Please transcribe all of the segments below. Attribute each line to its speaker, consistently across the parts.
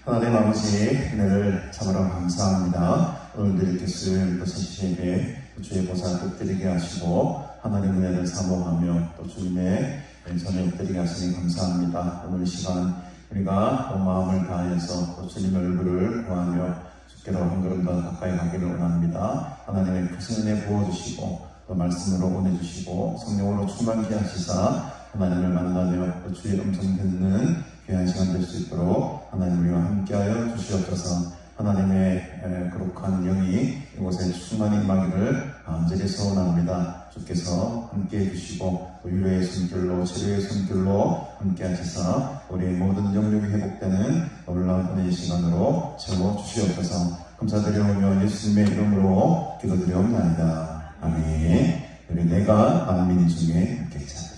Speaker 1: 하나님 아버지, 은혜를 참으로 감사합니다. 오늘도 이렇게 수요일 또 새벽에 주의 보좌 엎드리게 하시고 하나님 은혜를 사모하며 또 주님의 왼손에 엎드리게 하시니 감사합니다. 오늘 이 시간 우리가 온 마음을 다해서 또 주님의 얼굴을 구하며 주께로 한 걸음 더 가까이 가기를 원합니다. 하나님의 크신 은혜 부어주시고 또 말씀으로 보내주시고 성령으로 충만케 하시사 하나님을 만나며 또 주의 음성 듣는 귀한 시간 될 수 있도록 하나님 우리와 함께하여 주시옵소서. 하나님의 거룩한 영이 이곳에 충만히 임하기를 간절히 소원합니다. 주께서 함께해 주시고 또 위로의 손길로 치료의 손길로 함께 하시사 우리의 모든 영역이 회복되는 놀라운 은혜의 시간으로 채워주시옵소서. 감사드리오며 예수님의 이름으로 기도드리옵나이다. 아멘. 우리 내가 만민 중에 함께 찾아주시다.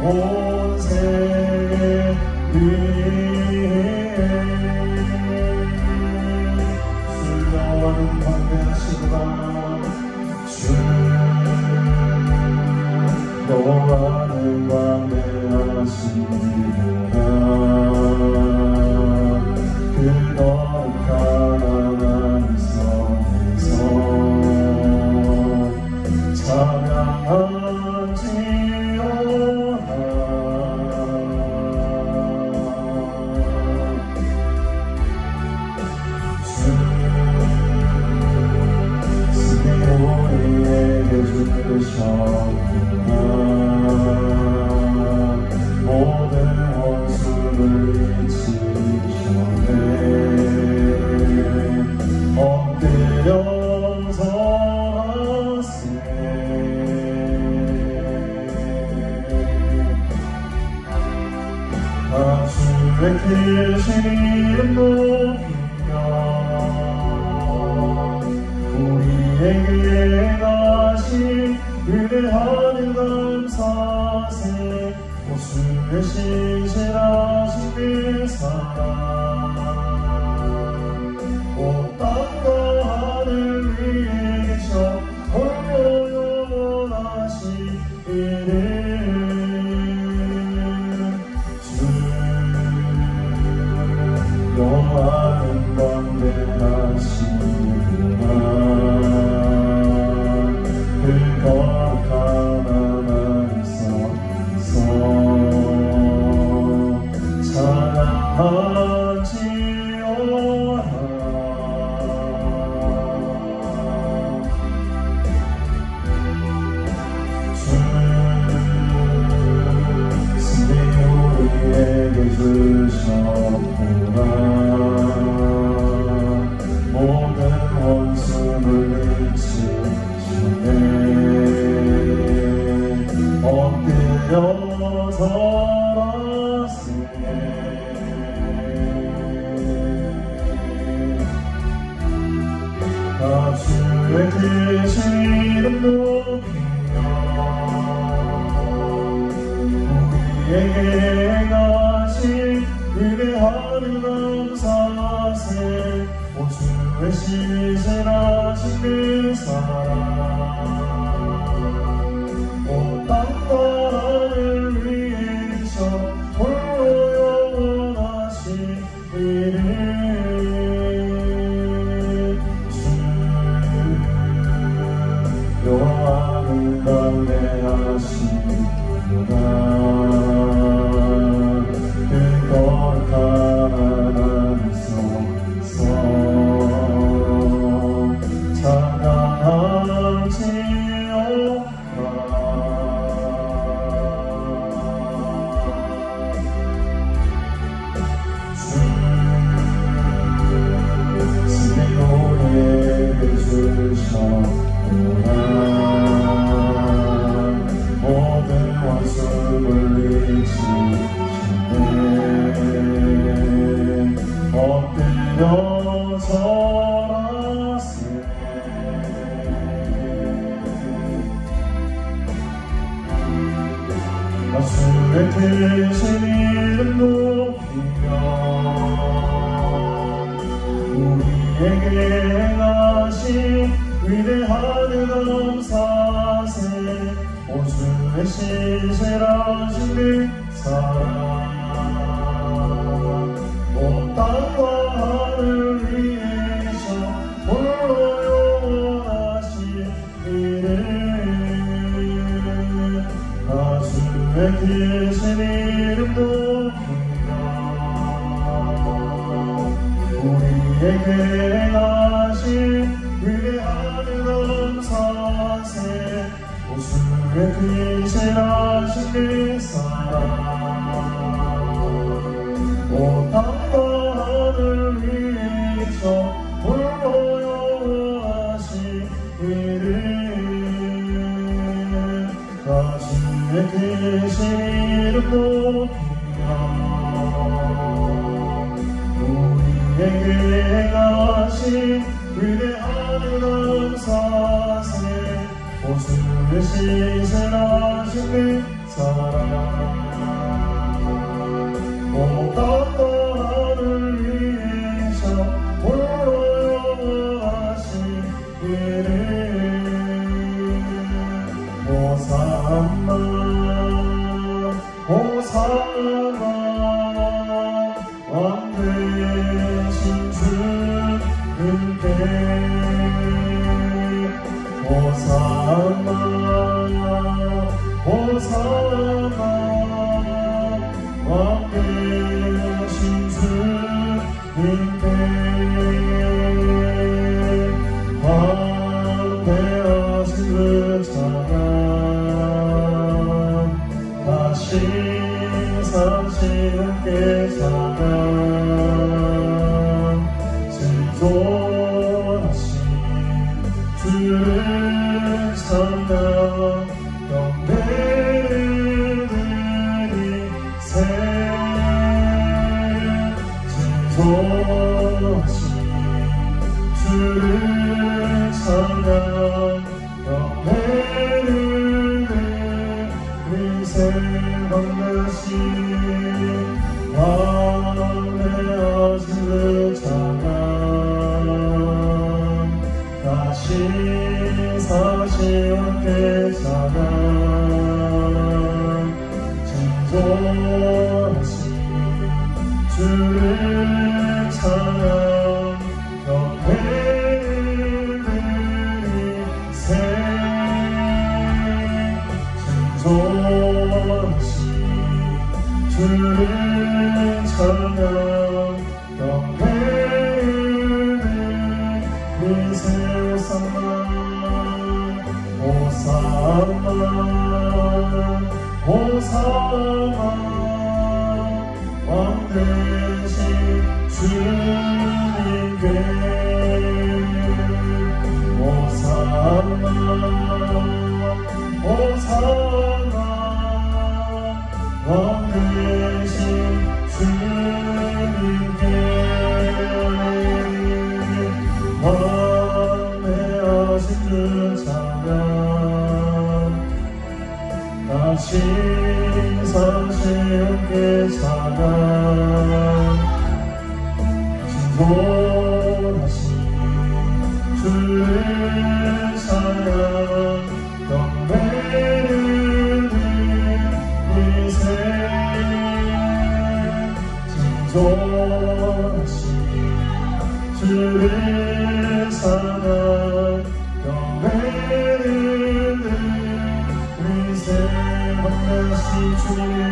Speaker 1: 온 세계 위에 수많은 광대하시구나 주 너와는 광대하시구나 그 거룩한 성에서 찬양하지어라 주 스님 우리에게 주셨구나 모든 원수를 이치셨네 엎드려서 주의 크신 이름 높이며 우리에게 행하신 위대하는 감사세 오 주의 신실하신 그 사랑 오 땅과 하늘 위에 계셔 홀로 영원하신 이름 너와는 광대하시구나 그 거룩한 하나님께서 찬양하지어라 주 스님 우리에게 주셨구나 모든 원수를 이치셨네 엎드려서 하세 다 주의 크신 이름 높이며 우리에게 행하신 위대한 감사세. 오 주의 신실하신 그 사랑 온 땅과 하늘 위에 계셔 홀로 영원하신 이름 주 여호와는 담대하시구나. 그 거룩한 하나님소서 찬양할지어다. 주 스게 노래해 주셨구나. 모든 원수를 물리치시네. 엎드려 절하세. 주의 크신 이름 높이며 우리에게 행하신 위대한 감사세. 오 주의 신실하신 그 사랑 온 땅과 하늘 위에 계셔 홀로 영원하신 이름 나 주의 크신 이름 높이며 우리에게 행하신 위대한 감사세. 오 주의 크신 그 사랑 온 땅과 하늘 위에 계셔 홀로 영원하신 이름 나 주의 크신 이름 높이며 우리에게 행하신 위대한 감사세. 오 주의 신실하신 그 사랑 온 땅과 하늘 위에 계셔 홀로 영원하신 이름 호산나 호산나 왕 되신 주님께 호산나 호산나 왕 되신 주님께 황폐하신 그 찬양 다시 삼시 함께 찬양 지존하신 주를 찬양 영예를 드리세. 지존하신 주를 찬양 영예를 드리세. 반드시 왕래하신 그 찬양 다시 사시 함께 찬양 진존하신 주를 찬양 영예를 드리세. 진존하신 주를 찬양 영예를 드리세. 호산나 호산나 왕 되신 주님께 호산나 호산나 왕 되신 주님께 왕대하신 그 찬양 다시 사신 찬양 진솔하신 주를 찬양 영광을 드리세 진솔하신 주를 찬양 영광을 드리세 왕대하신 주님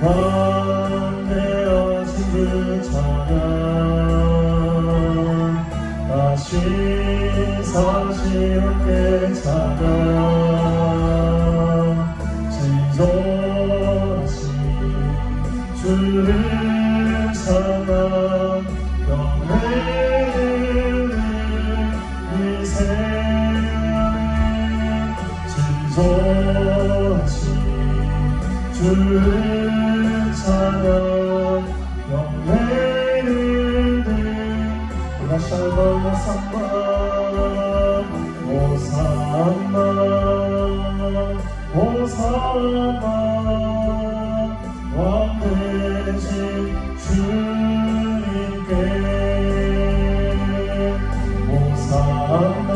Speaker 1: 왕대하신 주 찬양 다시 사시 함께 찬양 진솔하신 주를 찬양 영광을 드리세 진솔하신 주를 찬양 영광을 다시 한번 호산나 호산나 왕 되신 주님께 호산나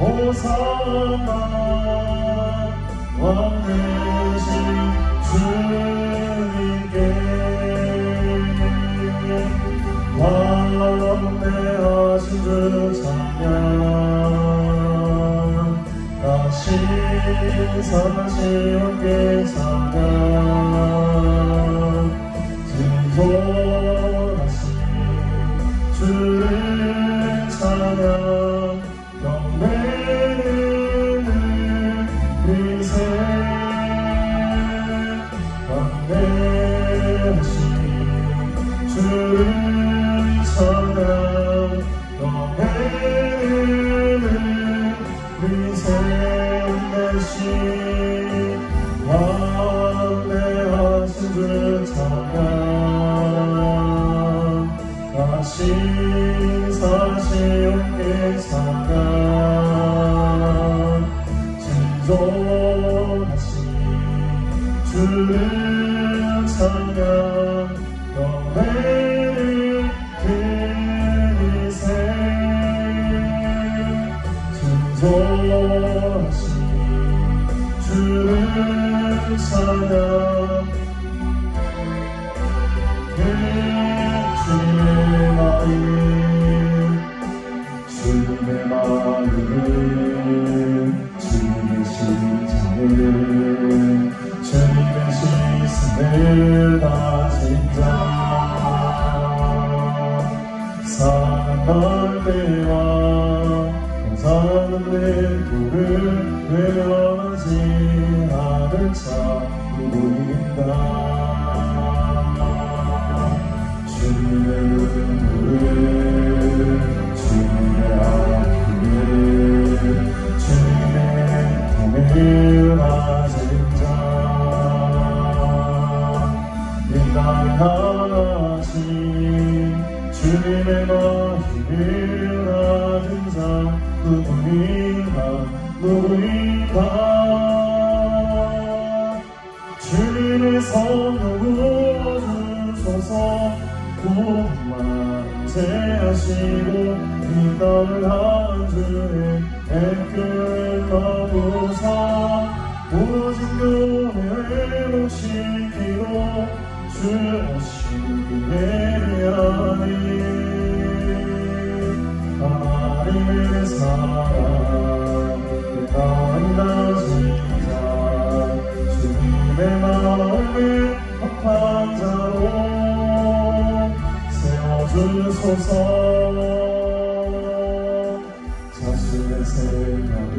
Speaker 1: 호산나 왕 되신 주님께 왕대하신 주 찬양 다시 사시 함께 찬양 진솔하신 주를 찬양 영광을 드리세 왕대하신 주를 찬양 영광을 드리세 왕대하신 주 찬양 다시 사시 함께 찬양 진솔하신 주를 찬양 영광을 드리세 진솔하신 주를 찬양 주님의 마음을 주님의 심장을 주님의 시선을 다진 자 사랑할 때와 사는 내 도를 외면하지 않을 자 누구인가 주님의 눈물을 주님의 아픔을 주님의 통을 가진 자 인간하신 주님의 마음을 가진 자 누구인가 주님의 성령 부어주소서 구원만세하시고 이 땅을 한 주의 애끝 거부사 오직 교회를 회복시키고 주 오시기 예비하니 하나님의 사랑 가인한 진자 주님의 마음에 합한 자로 세워주소서 자신의 생각을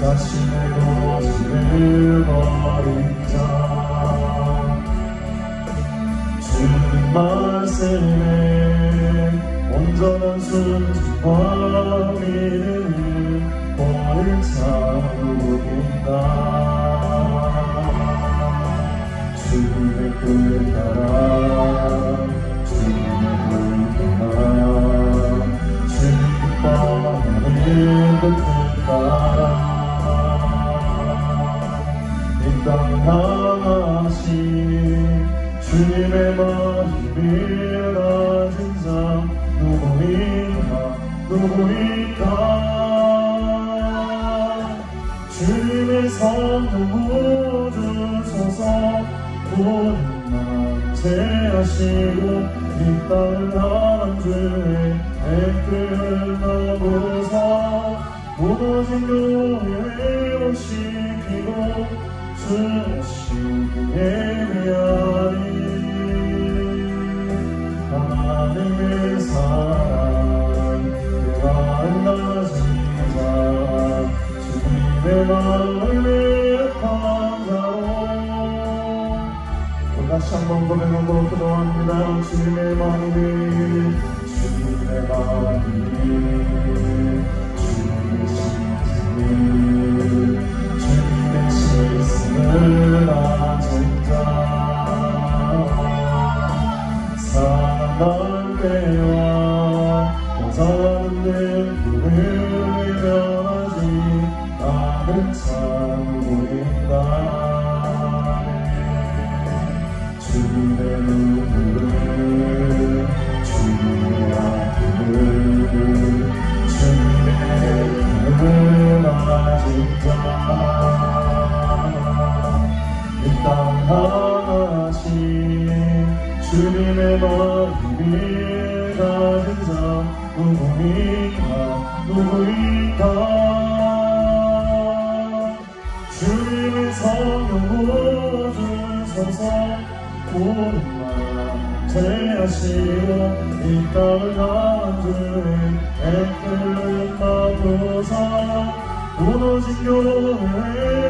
Speaker 1: 자신의 도심을 버린 자 주님 말씀에 온전한 순종과 믿음을 버릴 자 누구인가 주님의 뜻 따라 주님의 물 따라 주님 기뻐하는 그 뜻 따라 향하신 주님의 마음을 가진 자 누구인가 주님의 성령 부어주소서 우리 낭제하시고 이 땅을 향한 주의 애끌나보사 무너진 교회를 회복시키고 주시기에 위하니 하나님의 사랑 내가 안나진 자 주님의 마음을 매혹한 자로 다시 한번 고백하고 기도합니다. 주님의 마음이 주님의 시선을 아는 자 사랑한 때와 모자라는 내 꿈을 외면하지 않은 자 누구인가 주님의 눈물을 주님의 아픔을 주님의 꿈을 가진 자 이 땅 하나씩 주님의 마음을 가진 자 누구인가 주님의 성령 부어주소서 우리만 제하시고 이 땅을 향한 주의 애끓는 마음으로서 무너진 교회를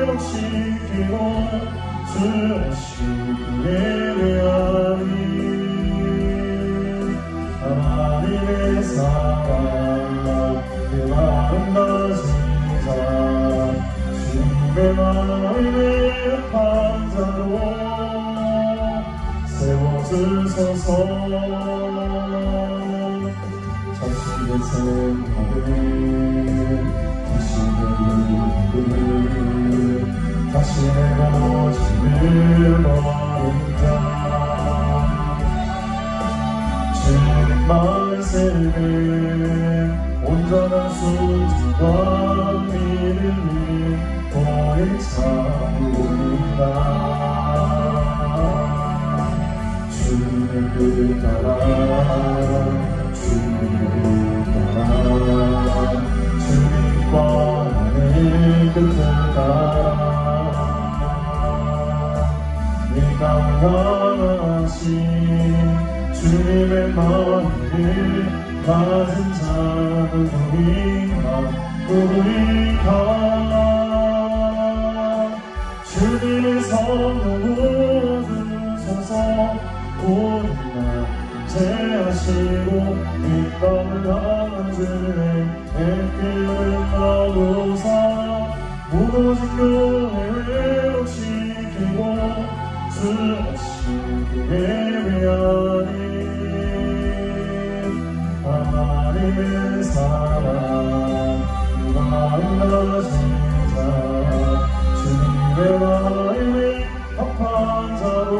Speaker 1: 회복시키고 주시기에 위하니 하나님의 사랑 내가 아름다우신 자 주님의 마음을 매혹한 자로 세워주소서 자신의 생각을 자신의 눈을 자신의 모습을 버린 자 주님만 세대 온전한 순종과 믿음이 보인 자 누구인가 주님의 뜻 따라 주님의 뜻 따라 주님과 나의 뜻을 따라 이 땅 향하신 주님의 마음을 가진 자 누구인가 주님의 성령 부어주소서 우리가 제하시고 이 땅을 향한 주의 애길을 나누사 무너진 교회를 회복시키고 주시기에 위하니 하나님의 사랑 누가 만나신 자 주님의 마음에 합한 자로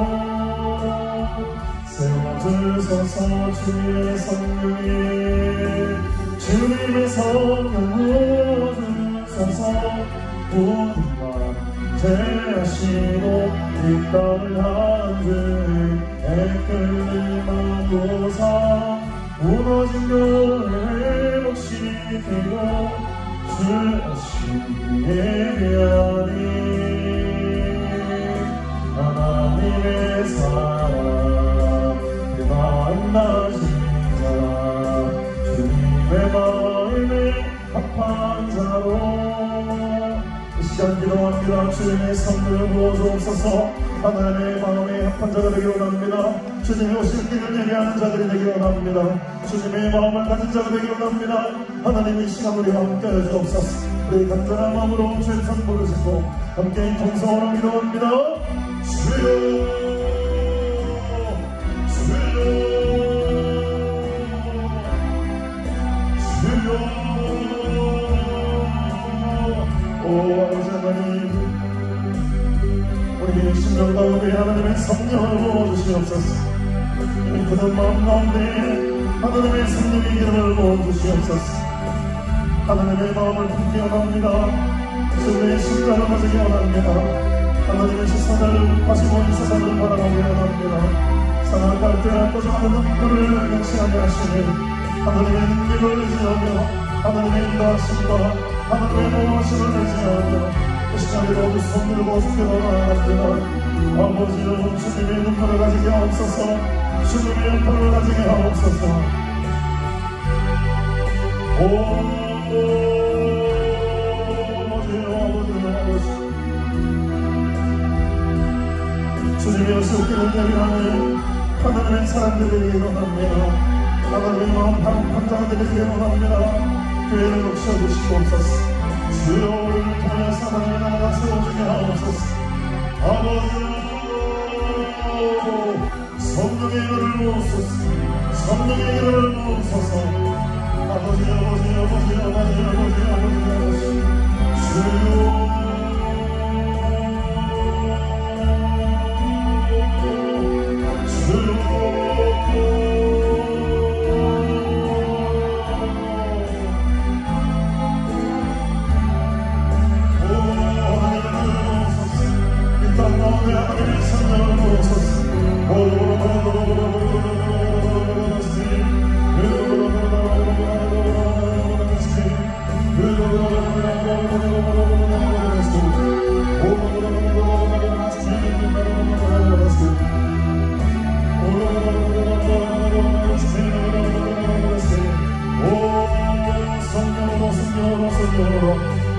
Speaker 1: 세워주소서 주님의 성령이 주님의 성령 부어주소서 우리가 제하시고 이 땅을 향한 주의 애끓는 마음으로사 무너진 교회를 회복시키고 주시기에 위하니 하나님의 사랑 내가 만나신 자 주님의 마음에 합한 자로 이 시간 기도합니다. 주님의 성령을 부어주옵소서 하나님의 마음에 합한 자가 되기 원합니다. 주님의 오실 길을 예비하는 자들이 되기 원합니다. 주님의 마음을 가진 자가 되기 원합니다. 하나님 이 시간 우리와 함께 해주옵소서. 우리 간절한 마음으로 주의 선 부르시고 함께 통성으로 기도합니다. 주여 오 아버지 하나님 우리 심령 가운데 하나님의 성령을 부어주시옵소서. 그런 마음 가운데 하나님의 성령의 기름을 부어주시옵소서. 하나님의 마음을 품기 원합니다. 주님의 심장을 가지기 원합니다. 하나님의 시선을 가지고 이 세상을 바라보기 원합니다. 살아갈 때 앞서가는 눈물을 명시하게 하시는 하나님의 능력을 의지하며 하나님의 인도하심과 하나님의 모험하심을 의지하며 그 시간에도 그 손 들고 주기로 원합니다. 아버지여 주님의 눈물을 가지게 하옵소서. 주님의 영광을 가지게 하옵소서. 주님의 수길을 내려가는 하나님의 사람들에게 일어납니다. 하나님의 마음 판자들에게 일어납니다. 교회를 높여주시옵소서. 주여 우리를 통해서 하나님의 나라가 세워지게 하옵소서. 아버지 성령의 일을 부으소서. 성령의 일을 부으소서. 아버지 주여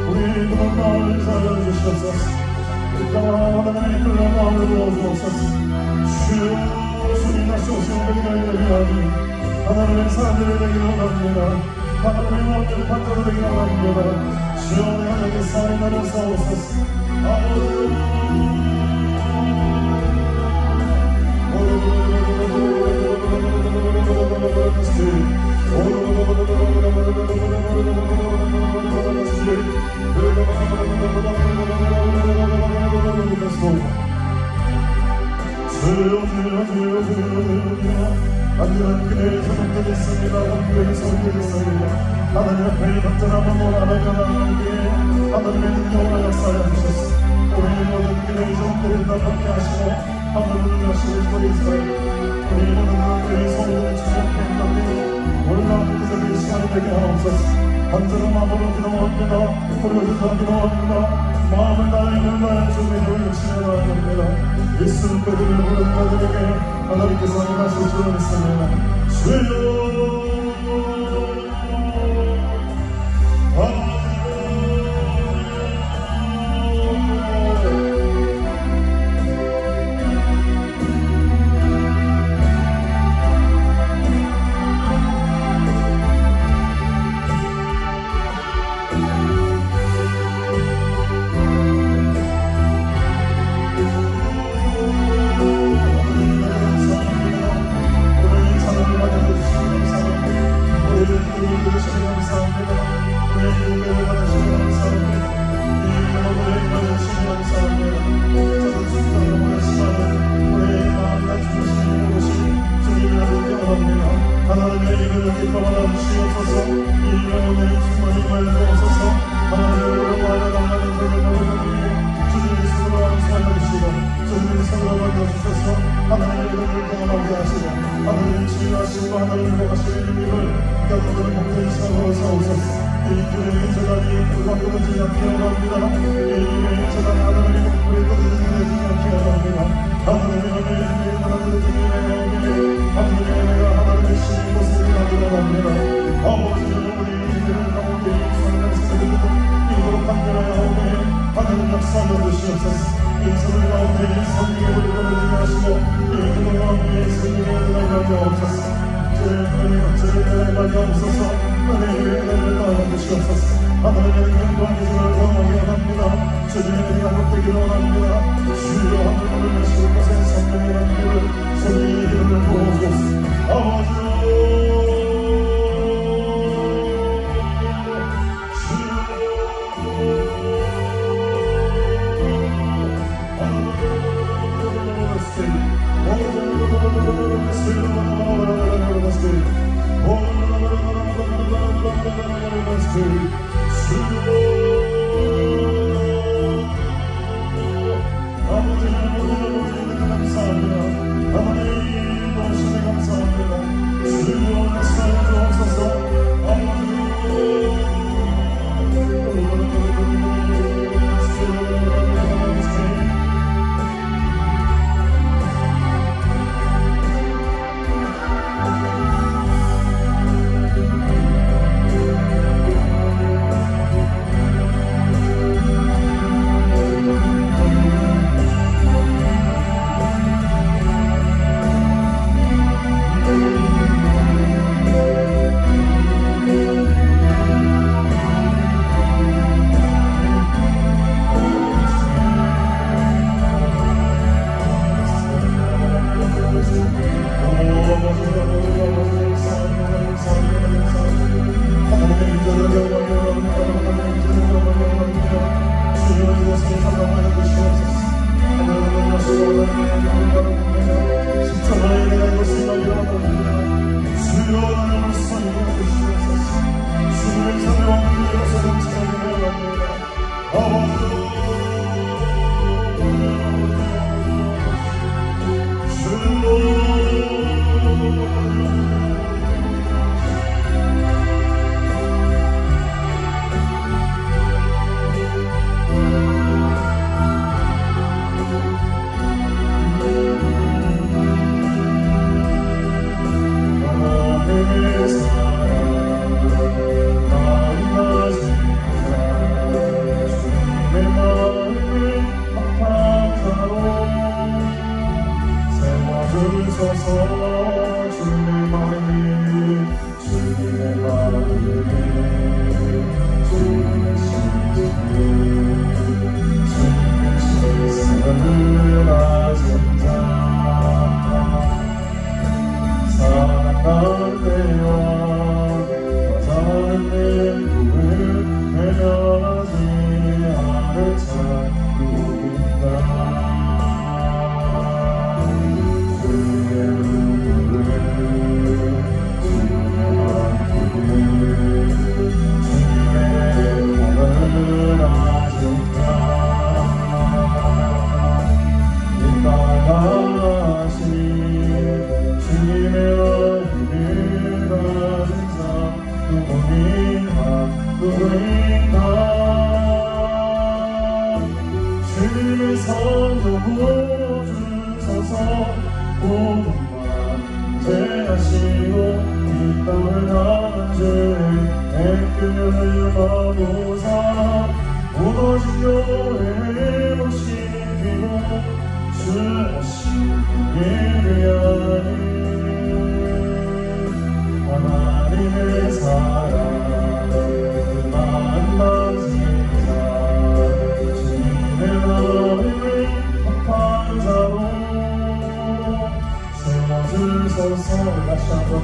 Speaker 1: 우리 그런 마음을 살려주시옵소서. 하나님의 그런 마음을 부어주옵소서. 주님 다시 오시는 그들을 위하니 하나님의 사람들을 되기를 원합니다. 하나님의 마음을 판자로 되기를 원합니다. 주여 하나님의 사랑을 나눠사옵소서. 안전한 그대의 소속들이 있습니다. 그대의 소속들이 있습니다. 하나님 앞에 간절함을 원하나가나오기에 하나님의 능력을 역사하여 주셨소. 우리 모든 그대의 소속들을 다 함께 하시고 하나님을 하시고 주시옵소서. 우리 모든 그대의 소속들을 주목해 주옵소서. 오늘날 그들의 시간이 되게 하옵소서. 간절한 마음으로 기도합니다. 부르짖어 기도합니다. 마음을 다해 눈을 주님을 외치려 합니다. 예수 그들을 부르는 자들에게 하나님께서 임하실 줄 믿습니다. 주여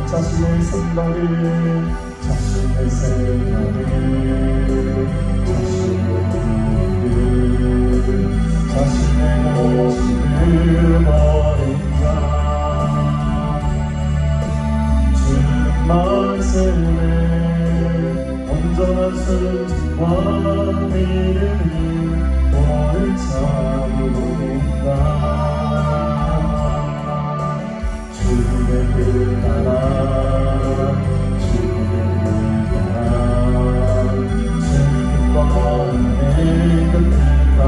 Speaker 2: 자신의 생각을 자신의 모습을 버린 자 주는 말씀에 온전한 순종과 믿음이 너를 찾는다 주님의 그 나라 주님의 그 나라 주님과 은혜 그 나라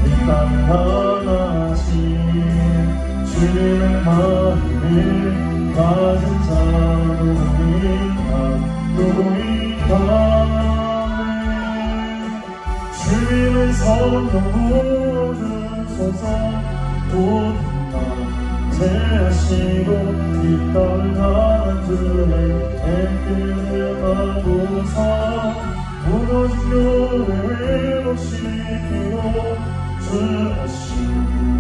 Speaker 2: 이 땅 하나씩 주님의 마음을 가진 자 누구인가 주님의 성령 부으소서 모든 제하시고 이 땅 하늘에 애들을 마고서 무너진 교회를 회복시키고 주 없이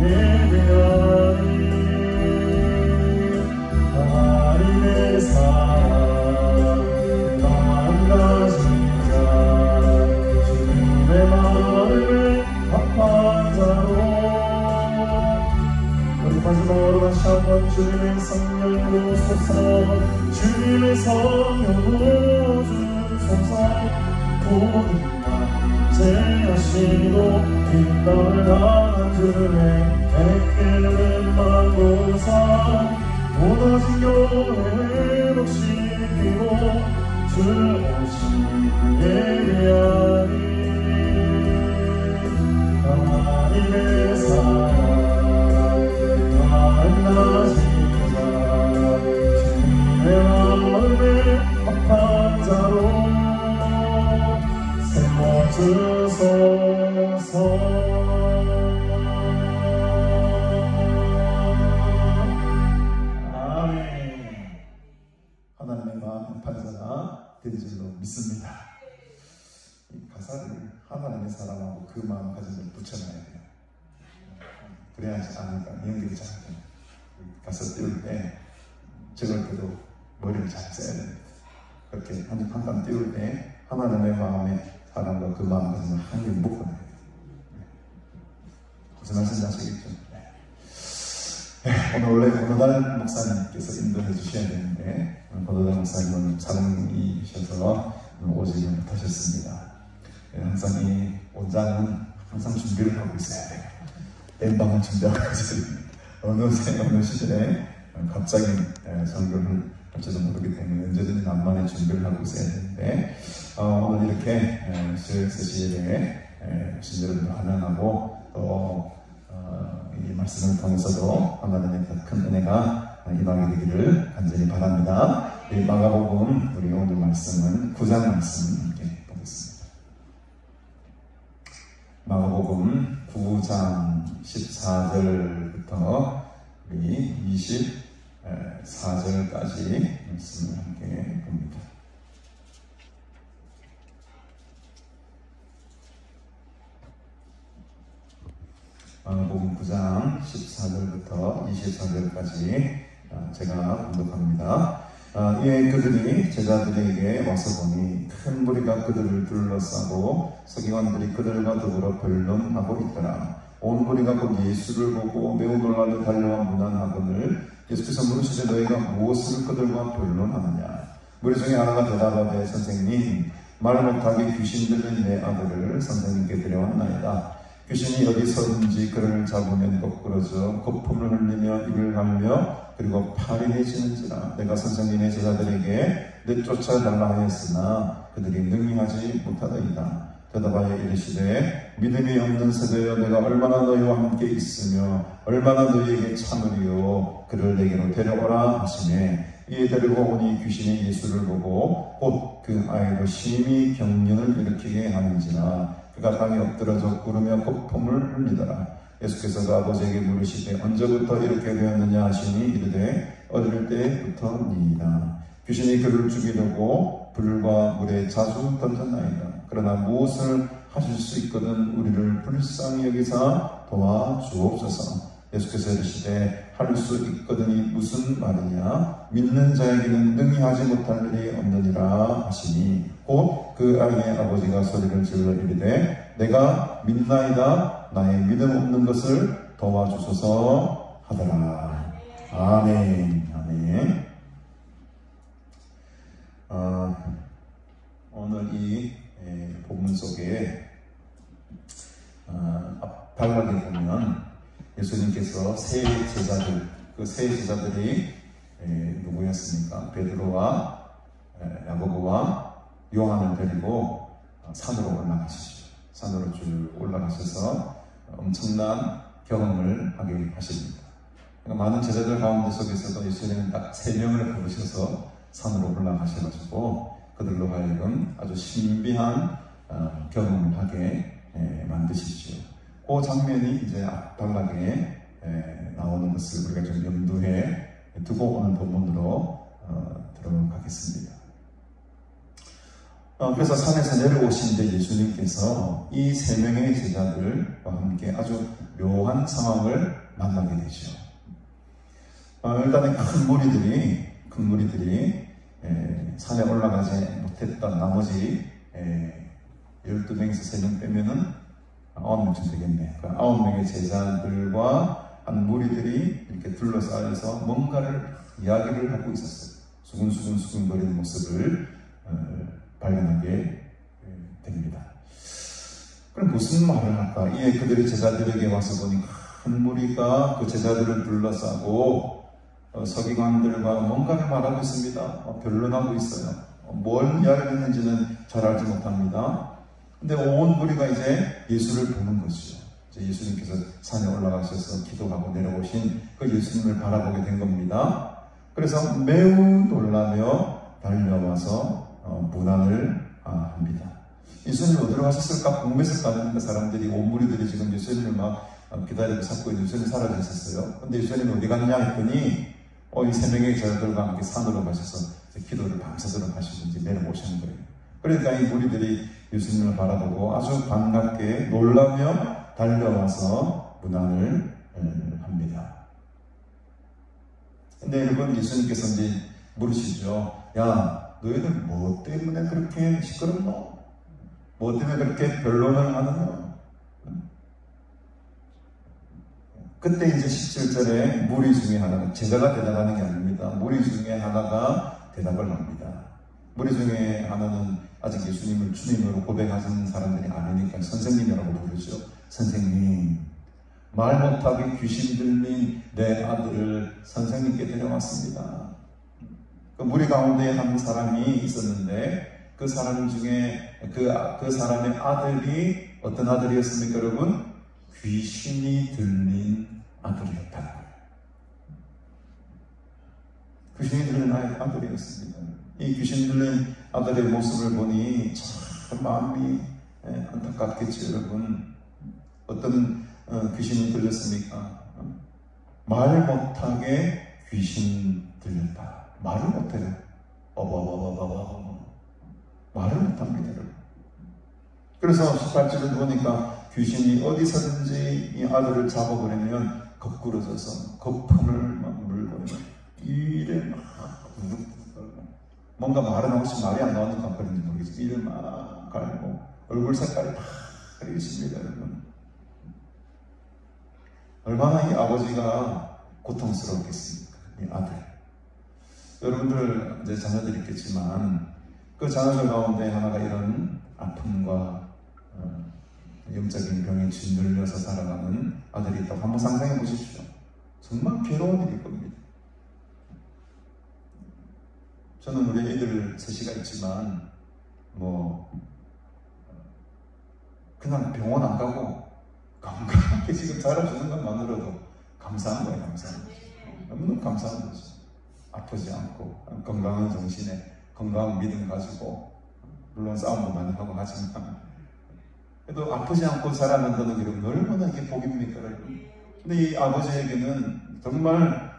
Speaker 2: 예배하니 하나님의 사랑 한 가지 자 주님의 마음을 합한 자로 마지막으로 다시 한번 주님의 성령으로 솟아 주님의 성령 부어주소서. 모든 맘 제하시고 이 땅을 향한 주의 백개는 만고사 무너진 교회를 회복시키고 주 오시니 예배하니. 하나님의 사랑 만나시자 주님의 마음에 합한 자로 세워주소서.
Speaker 1: 아멘. 하나님의 마음 합한 자가 된 줄로 믿습니다. 이 가사를 하나님의 사랑하고 그 마음 가진 걸 붙여놔야 돼요. 그래야지 아니까 연결이 잘 돼요. 가사 띄울 때 적을 때도 머리를 잘 써야 됩니다. 그렇게 한땀 띄울 때 하나님의 마음에 사랑과 그 마음 가진 걸 한 개 묶어놔야 돼요. 무슨 말씀인지 아시겠죠? 오늘 원래 권호달 목사님께서 인도해 주셔야 되는데 권호달 목사님은 촬영이셔서 오지 못하셨습니다. 항상 이 원장은 항상 준비를 하고 있어야 돼요. 엠방을 준비하고 있어야 됩니다. 어느 시절에 갑자기 선교를 할지도 모르기 때문에 언제든지 남만의 준비를 하고 있어야 되는데 오늘 이렇게 10시 예배에 신자들을 환영하고 또 이 말씀을 통해서도 하나님의 큰 은혜가 임하게 되기를 간절히 바랍니다. 이 마가복음 우리 오늘 말씀은 9장 말씀 함께 보겠습니다. 마가복음 9장 14절부터 우리 24절까지 말씀을 함께 봅니다. 마가복음 9장 14절부터 24절까지 제가 공독합니다. 이에 그들이 제자들에게 와서 보니 큰 무리가 그들을 둘러싸고 서기관들이 그들과 더불어 변론하고 있더라. 온 무리가 곧 예수를 보고 매우 놀라며 달려와 문안하거늘 예수께서 물으시되 너희가 무엇을 그들과 변론하느냐. 무리 중에 하나가 대답하되 선생님 말 못하게 귀신 들린 내 아들을 선생님께 데려왔나이다. 귀신이 어디서든지 그를 잡으면 거꾸러져 거품을 흘리며 입을 갈며 그리고 파리해지는지라. 내가 선생님의 제자들에게 내쫓아달라 하였으나 그들이 능히하지 못하더이다. 대답하여 이르시되 믿음이 없는 세대여 내가 얼마나 너희와 함께 있으며 얼마나 너희에게 참으리요. 그를 내게로 데려오라 하시매 이에 데리고 오니 귀신이 예수를 보고 곧 그 아이로 심히 경련을 일으키게 하는지라. 그가 땅에 엎드러져 구르며 거품을 흘리더라. 예수께서 그 아버지에게 물으시되 언제부터 이렇게 되었느냐 하시니 이르되 어릴 때부터니이다. 귀신이 그를 죽이려고 불과 물에 자주 던졌나이다. 그러나 무엇을 하실 수 있거든 우리를 불쌍히 여기사 도와주옵소서. 예수께서 이르시되 할 수 있거든이 무슨 말이냐. 믿는 자에게는 능히 하지 못할 일이 없느니라 하시니 곧 그 아이의 아버지가 소리를 질러 이르되 내가 믿나이다. 나의 믿음 없는 것을 도와주소서 하더라. 아멘. 아멘. 오늘 이 본문 속에 앞발락에 보면 예수님께서 세 제자들, 그 세 제자들이 누구였습니까? 베드로와 야고보와 요한을 데리고 산으로 올라가시죠. 산으로 쭉 올라가셔서 엄청난 경험을 하게 하십니다. 그러니까 많은 제자들 가운데 속에서도 예수님은 딱 3명을 부르셔서 산으로 올라가셔가지고 그들로 하여금 아주 신비한 경험을 하게 만드시죠. 그 장면이 이제 앞발락에 나오는 것을 우리가 좀 염두에 두고 오늘 본문으로 들어가겠습니다. 그래서 산에서 내려오시는데 예수님께서 이 3명의 제자들과 함께 아주 묘한 상황을 만나게 되죠. 일단은 큰 무리들이 산에 올라가지 못했던 나머지 12명에서 3명 빼면은 9명쯤 되겠네. 그 9명의 제자들과 한 무리들이 이렇게 둘러싸여서 뭔가를 이야기를 하고 있었어요. 수근수근거리는 모습을 발견하게 됩니다. 그럼 무슨 말을 할까? 이에 그들의 제자들에게 와서 보니 큰 무리가 그 제자들을 둘러싸고 서기관들과 뭔가를 말하고 있습니다. 변론하고 있어요. 뭘 이야기했는지는 잘 알지 못합니다. 근데 온 무리가 이제 예수를 보는 것이죠. 예수님께서 산에 올라가셔서 기도하고 내려오신 그 예수님을 바라보게 된 겁니다. 그래서 매우 놀라며 달려와서 문안을 합니다. 예수님이 어디로 가셨을까 궁금했을 거 아닙니까? 사람들이, 온 무리들이 지금 예수님을 막 기다리고 찾고 있는 예수님이 사라져 있었어요. 근데 예수님이 어디 갔냐 했더니 이 세 명의 제자들과 함께 산으로 가셔서 기도를 밤새도록 하시고 이제 내려오시는 거예요. 그러니까 이 무리들이 예수님을 바라보고 아주 반갑게 놀라며 달려와서 문안을 합니다. 근데 여러분, 예수님께서 이제 물으시죠. 야, 너희들 뭐 때문에 그렇게 시끄럽노? 뭐 때문에 그렇게 변론을 하느냐? 그때 이제 17절에 무리 중에 하나가, 제자가 대답하는 게 아닙니다. 무리 중에 하나가 대답을 합니다. 무리 중에 하나는 아직 예수님을 주님으로 고백하는 사람들이 아니니까 선생님이라고 부르죠. 선생님, 말 못하게 귀신 들린 내 아들을 선생님께 데려왔습니다. 그 무리 가운데 한 사람이 있었는데 그 사람 중에 그 사람의 아들이 어떤 아들이었습니까, 여러분? 귀신이 들린 아들이었다는 거예요. 귀신이 들린 아들이었습니다. 이 귀신 들린 아들의 모습을 보니 참 마음이 안타깝겠죠, 여러분. 어떤 귀신이 들렸습니까? 말 못하게 귀신 들렸다. 말을 못해요. 말을 못합니다, 여러분. 그래서 18절을 보니까 귀신이 어디서든지 이 아들을 잡아버리면 거꾸러져서 거품을 막 물고 이를 막 뭔가 말은 하고 싶으면 말이 안 나오니까 그런지 모르겠지만 이를 막 갈고 얼굴 색깔이 다 그리십니다, 여러분. 얼마나 이 아버지가 고통스럽겠습니까, 이 아들. 여러분들 이제 자녀들이 있겠지만 그 자녀들 가운데 하나가 이런 아픔과 영적인 병에 짓눌려서 살아가는 아들이 있다고 한번 상상해 보십시오. 정말 괴로운 일일 겁니다. 저는 우리 애들 셋이가 있지만 그냥 병원 안 가고 건강하게 지금 자라주는 것만으로도 감사한 거예요. 감사한 거죠. 너무너무 감사한 거죠. 아프지 않고 건강한 정신에 건강한 믿음 가지고, 물론 싸움도 많이 하고 하지만 그래도 아프지 않고 자라난다는 게 얼마나 이게 복입니까, 여러분? 근데 이 아버지에게는 정말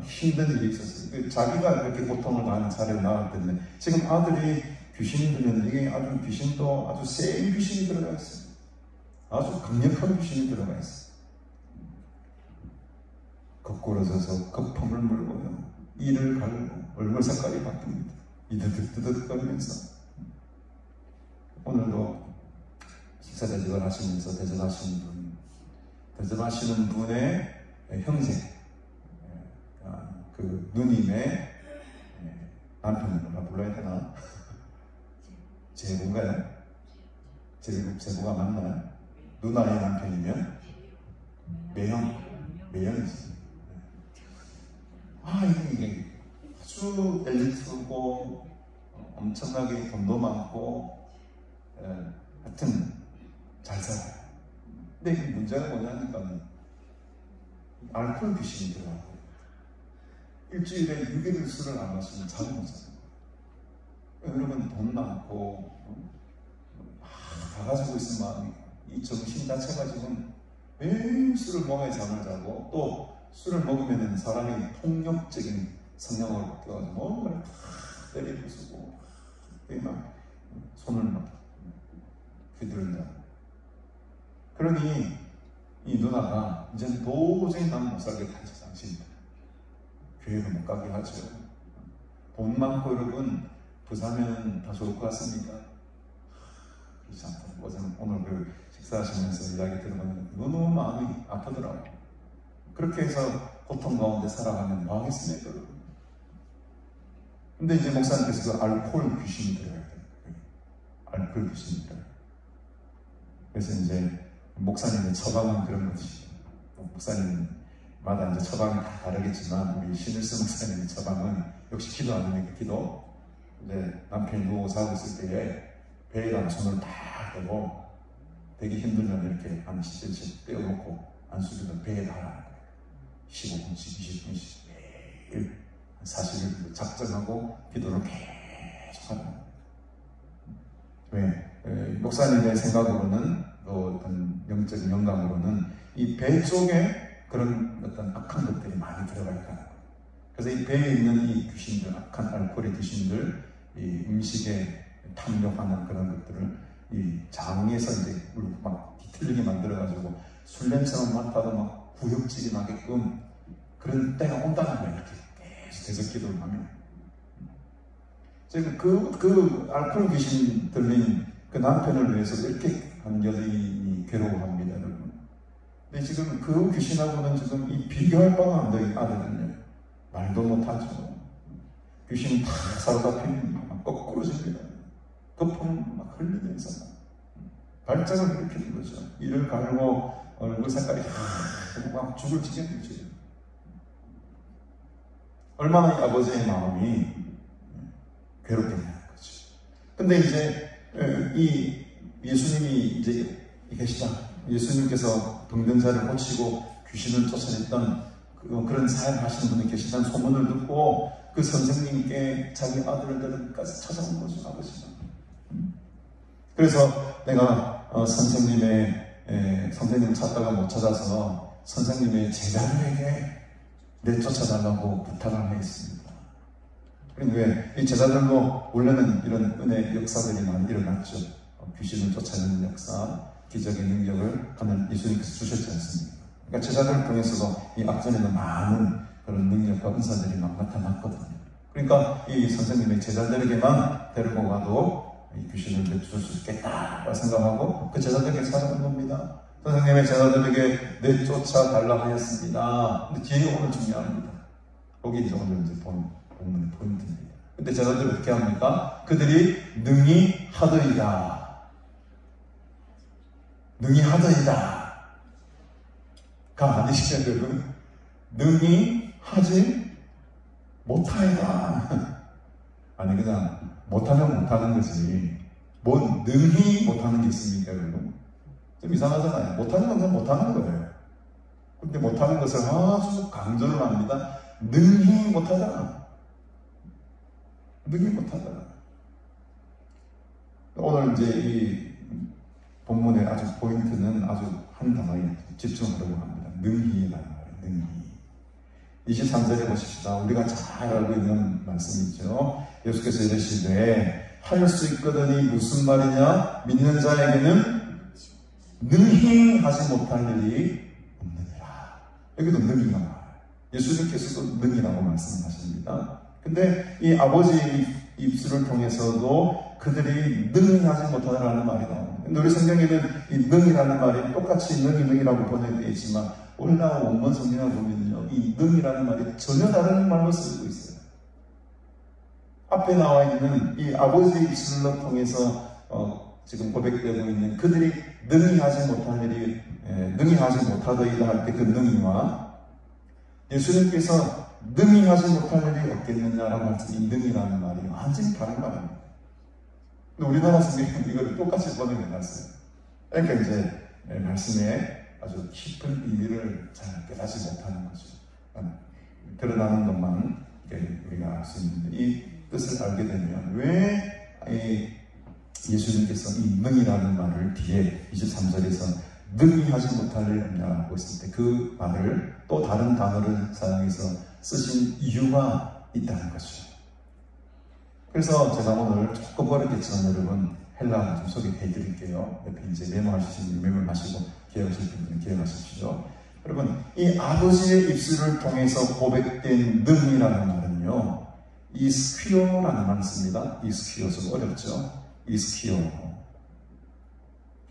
Speaker 1: 힘든 일이 있었어요. 자기가 그렇게 고통을 당하는 사례를 나올 텐데 지금 아들이 귀신이 들면 이게 아주 귀신도 아주 센 귀신이 들어가 있어요. 아주 강력한 귀신이 들어가 있어요. 거꾸러져서 거품을 물고요, 이를 갈고 얼굴 색깔이 바뀝니다. 이드득드득거리면서. 오늘도 식사 대접을 하시면서 대접하시는 분의 형제, 그 누님의 남편이라고 불러야 되나? 제부인가요? 제부가 맞나요? 누나의 남편이면 매형이지. 이게 아주 엘리트고 엄청나게 돈도 많고 하여튼 잘 살아요. 근데 이 문제가 뭐냐니까 알코올 귀신이 들어가고 일주일에 6일을 술을 안 마시면 잠을 못 자요. 여러분 돈 많고 다 가지고 있으면 마음이, 이 정신 자체가 지금 매일 술을 먹어야 잠을 자고, 또 술을 먹으면 사람이 폭력적인 성향으로 바뀌어가지고 뭔가를 다 때리부수고 막 손을 막 휘두른다. 그러니 이 누나가 이제 도저히 난 못 살겠다 해서 당신 교회를 못 가게 하죠. 돈 많고 여러분 부사면 다 좋을 것 같습니까? 그렇지 않다. 오늘 그 식사하시면서 이야기 들어보면 너무 마음이 아프더라고요. 그렇게 해서 고통 가운데 살아가면 뭐 하겠습니까, 여러분? 근데 이제 목사님께서 그 알코올 귀신이 들어가요. 알코올 귀신이 들어가요. 그래서 이제 목사님의 처방은 그런 거지. 목사님마다 이제 처방은 다 다르겠지만, 우리 신일수 목사님의 처방은 역시 기도 아닙니까? 기도. 이제 남편이 누워 자고 있을 때에 배에다 손을 딱 대고 되게 힘들면 이렇게 한 10cm 떼어놓고 안수기도 배에 달아는 거예요. 15분씩, 20분씩 매일 40일 작정하고 기도를 계속 하는 거예요. 왜? 목사님의 생각으로는, 또 어떤 영적인 영감으로는 이 배 쪽에 그런 어떤 악한 것들이 많이 들어가 있다는 거예요. 그래서 이 배에 있는 이 귀신들, 악한 알코올의 귀신들, 이 음식에 탐욕하는 그런 것들을 이 장에서 이제 막 뒤틀리게 만들어가지고 술 냄새만 맡아도 막 구역질이 나게끔 그런 때가 온다는 거예요. 이렇게 계속 기도를 하면. 제가 그 알코올 귀신 들린 그 남편을 위해서 이렇게 한 여인이 괴로워합니다, 여러분. 근데 지금 그 귀신하고는 지금 이 비교할 바가 안 돼요, 아들은요. 말도 못하죠. 귀신이 다 사로잡히면 거꾸로 집니다. 거품 막 흘리면서 발작을 일으키는 거죠. 이를 갈고 얼굴 색깔이 막 죽을 지경이죠. 얼마나 이 아버지의 마음이 괴롭겠냐는 거죠. 근데 이제 이 예수님이 이제 계시다. 예수님께서 병든자를 고치고 귀신을 쫓아냈던 그런 사역을 하시는 분이 계시다는 소문을 듣고 그 선생님께 자기 아들들까지 찾아온 거죠, 아버지가. 그래서 내가 선생님을 찾다가 못 찾아서 선생님의 제자들에게 내쫓아달라고 부탁을 했습니다. 그런데 왜? 이 제자들도 원래는 이런 은혜 역사들이 많이 일어났죠. 귀신을 쫓아내는 역사, 기적의 능력을 하는 예수님께서 주셨지 않습니까? 그러니까 제자들을 통해서도 이 앞전에는 많은 그런 능력과 은사들이 막 나타났거든요. 그러니까 이 선생님의 제자들에게만 데리고 가도 이 귀신을 내줄 수 있겠다 생각하고 그 제자들에게 찾아온 겁니다. 선생님의 제자들에게 내쫓아 달라 하였습니다. 근데 뒤에 오늘 중요합니다. 거기 이제 오늘 이제 본문의 포인트입니다. 근데 제자들이 어떻게 합니까? 그들이 능히 하더이다. 능히 하더이다. 가 아니시죠, 여러분? 능히 하지 못하이다. 아니, 그냥 못하면 못하는 거지. 뭐, 능히 못하는 게 있습니까, 여러분? 좀 이상하잖아요. 못하는 건 그냥 못하는 거예요. 근데 못하는 것을 아주 강조를 합니다. 능히 못하잖아. 능히 못하잖아. 오늘 이제 이 본문의 아주 포인트는 아주 한 단어에 집중하려고 합니다. 능히라는 말이에요. 능히. 23절에 보십시다. 우리가 잘 알고 있는 말씀이죠. 예수께서 이르시되 할 수 있거든이 무슨 말이냐? 믿는 자에게는 능히 하지 못할 일이 없느니라. 여기도 능히가 나와요. 예수님께서도 능히라고 말씀하십니다. 근데 이 아버지의 입술을 통해서도 그들이 능히 하지 못하라는 말이 나옵니다. 근데 우리 성경에는 이 능이라는 말이 똑같이 능이라고 번역되어 있지만 오늘날 원문 성경을 보면요, 이 능이라는 말이 전혀 다른 말로 쓰고 있어요. 앞에 나와 있는 이 아버지의 입술을 통해서 지금 고백되고 있는 그들이 능히 하지 못할 일이 능히 하지 못하더이다 할 때 그 능히와 예수님께서 능히 하지 못할 일이 없겠느냐라고 할 때 이 능이라는 말이 완전히 다른 말입니다. 근데 우리나라 성경은 이걸 똑같이 번역해놨어요. 그러니까 이제 말씀에 아주 깊은 의미를 잘 깨닫지 못하는 거죠. 드러나는 것만 우리가 알 수 있는데 이 뜻을 알게 되면 왜 예수님께서 이 능이라는 말을 뒤에 23절에서 능히 하지 못할 일 없냐고 했을 때 그 말을 또 다른 단어를 사용해서 쓰신 이유가 있다는 거죠. 그래서 제가 오늘 조금 어렵겠지만 여러분 헬라 좀 소개해 드릴게요. 옆에 이제 메모하시는 메모하시고 기억하실 분들은 기억하십시오. 여러분 이 아버지의 입술을 통해서 고백된 능이라는 말은요, 이스퀴오라는 말을 씁니다. 이스퀴오 좀 어렵죠? 이스퀴오.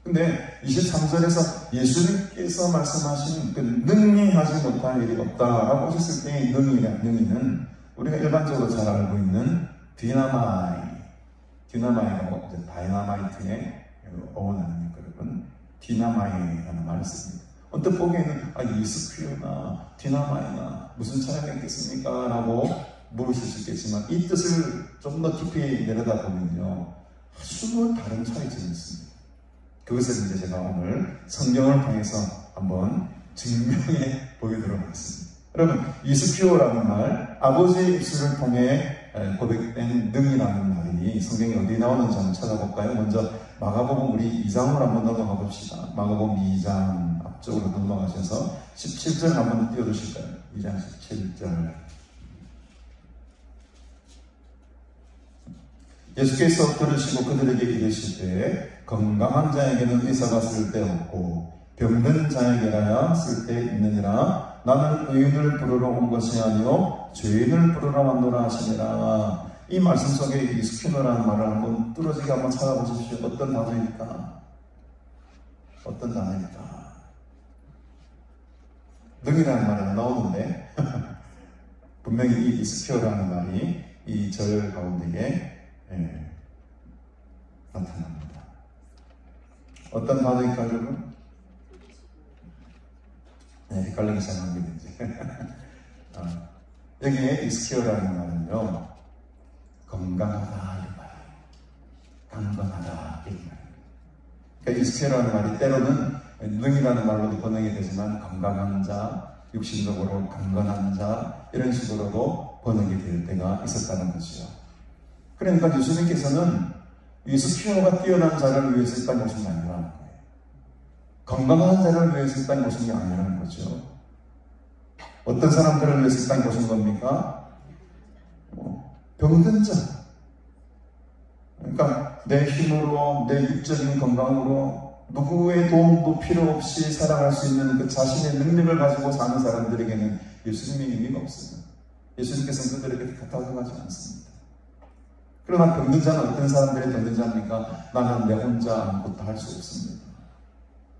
Speaker 1: 근데 23절에서 예수님께서 말씀하신 그 능히 하지 못할 일이 없다라고 하셨을 때 이 능이는 우리가 일반적으로 잘 알고 있는 디나마이라고 이제 다이나마이트의 어원 아닙니까, 여러분? 디나마이라는 말을 씁니다. 언뜻 보기에는 이스퀴어나 디나마이나 무슨 차이가 있겠습니까? 라고 물으실 수 있겠지만 이 뜻을 좀 더 깊이 내려다보면요, 아주 다른 차이점이 있습니다. 그것을 이제 제가 오늘 성경을 통해서 한번 증명해 보이도록 하겠습니다. 여러분, 이스퀴어라는 말, 아버지의 입술을 통해 고백된 능이라는 말이 성경에 어디 나오는지 한번 찾아볼까요? 먼저 마가복음 우리 2장으로 한번 넘어가 봅시다. 마가복음 2장 앞쪽으로 넘어가셔서 17절 한번 띄워주실까요? 2장 17절. 예수께서 들으시고 그들에게 이르시되 건강한 자에게는 의사가 쓸데없고 병든 자에게라야 쓸데있느니라. 나는 의인을 부르러 온 것이 아니요 죄인을 부르러 왔노라 하시니라. 이 말씀 속에 이스퀴노라는 말을 한번 뚫어지게 한번 찾아보십시오. 어떤 단어입니까? 어떤 단어입니까? 능이라는 말이 나오는데 분명히 이 이스퀴어라는 말이 이 절 가운데에 나타납니다. 어떤 단어일까요, 여러분? 헷갈리기 시작한 게 이제 여기에 이스퀴어라는 말은요, 건강하다 이 말이에요. 건강하다 이 말이에요. 그러니까 이스퀴어라는 말이 때로는 능이라는 말로도 번역이 되지만 건강한 자, 육신적으로 강건한 자 이런 식으로도 번역이 될 때가 있었다는 것이요. 그러니까 예수님께서는 이스퀴어가 뛰어난 자를 위해서 일단 오신 게 아니라는 거예요. 건강한 자를 위해서 일단 오신 게 아니라는 거죠. 어떤 사람들을 위해서 일단 오신 겁니까? 병든 자. 그러니까 내 힘으로, 내 육적인 건강으로 누구의 도움도 필요 없이 살아갈 수 있는 그 자신의 능력을 가지고 사는 사람들에게는 예수님의 의미가 없습니다. 예수님께서는 그들에게 다가가지 않습니다. 그러나 병든 자는 어떤 사람들이 병든 자입니까? 나는 내 혼자 아무것도 할 수 없습니다.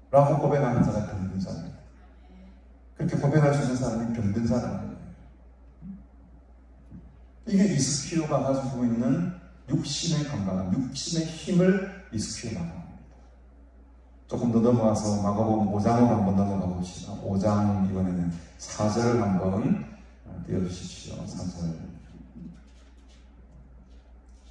Speaker 1: 라고 고백하는 자가 병든 자입니다. 그렇게 고백할 수 있는 사람이 병든 자라는 거예요. 이게 이스퀴어가 가지고 있는 육신의 건강한, 육신의 힘을 이스퀴어라고 합니다. 조금 더 넘어가서 마가복음 5장으로 한번 넘어가 봅시다. 5장 이번에는 4절을 한번 띄워주십시오. 4절.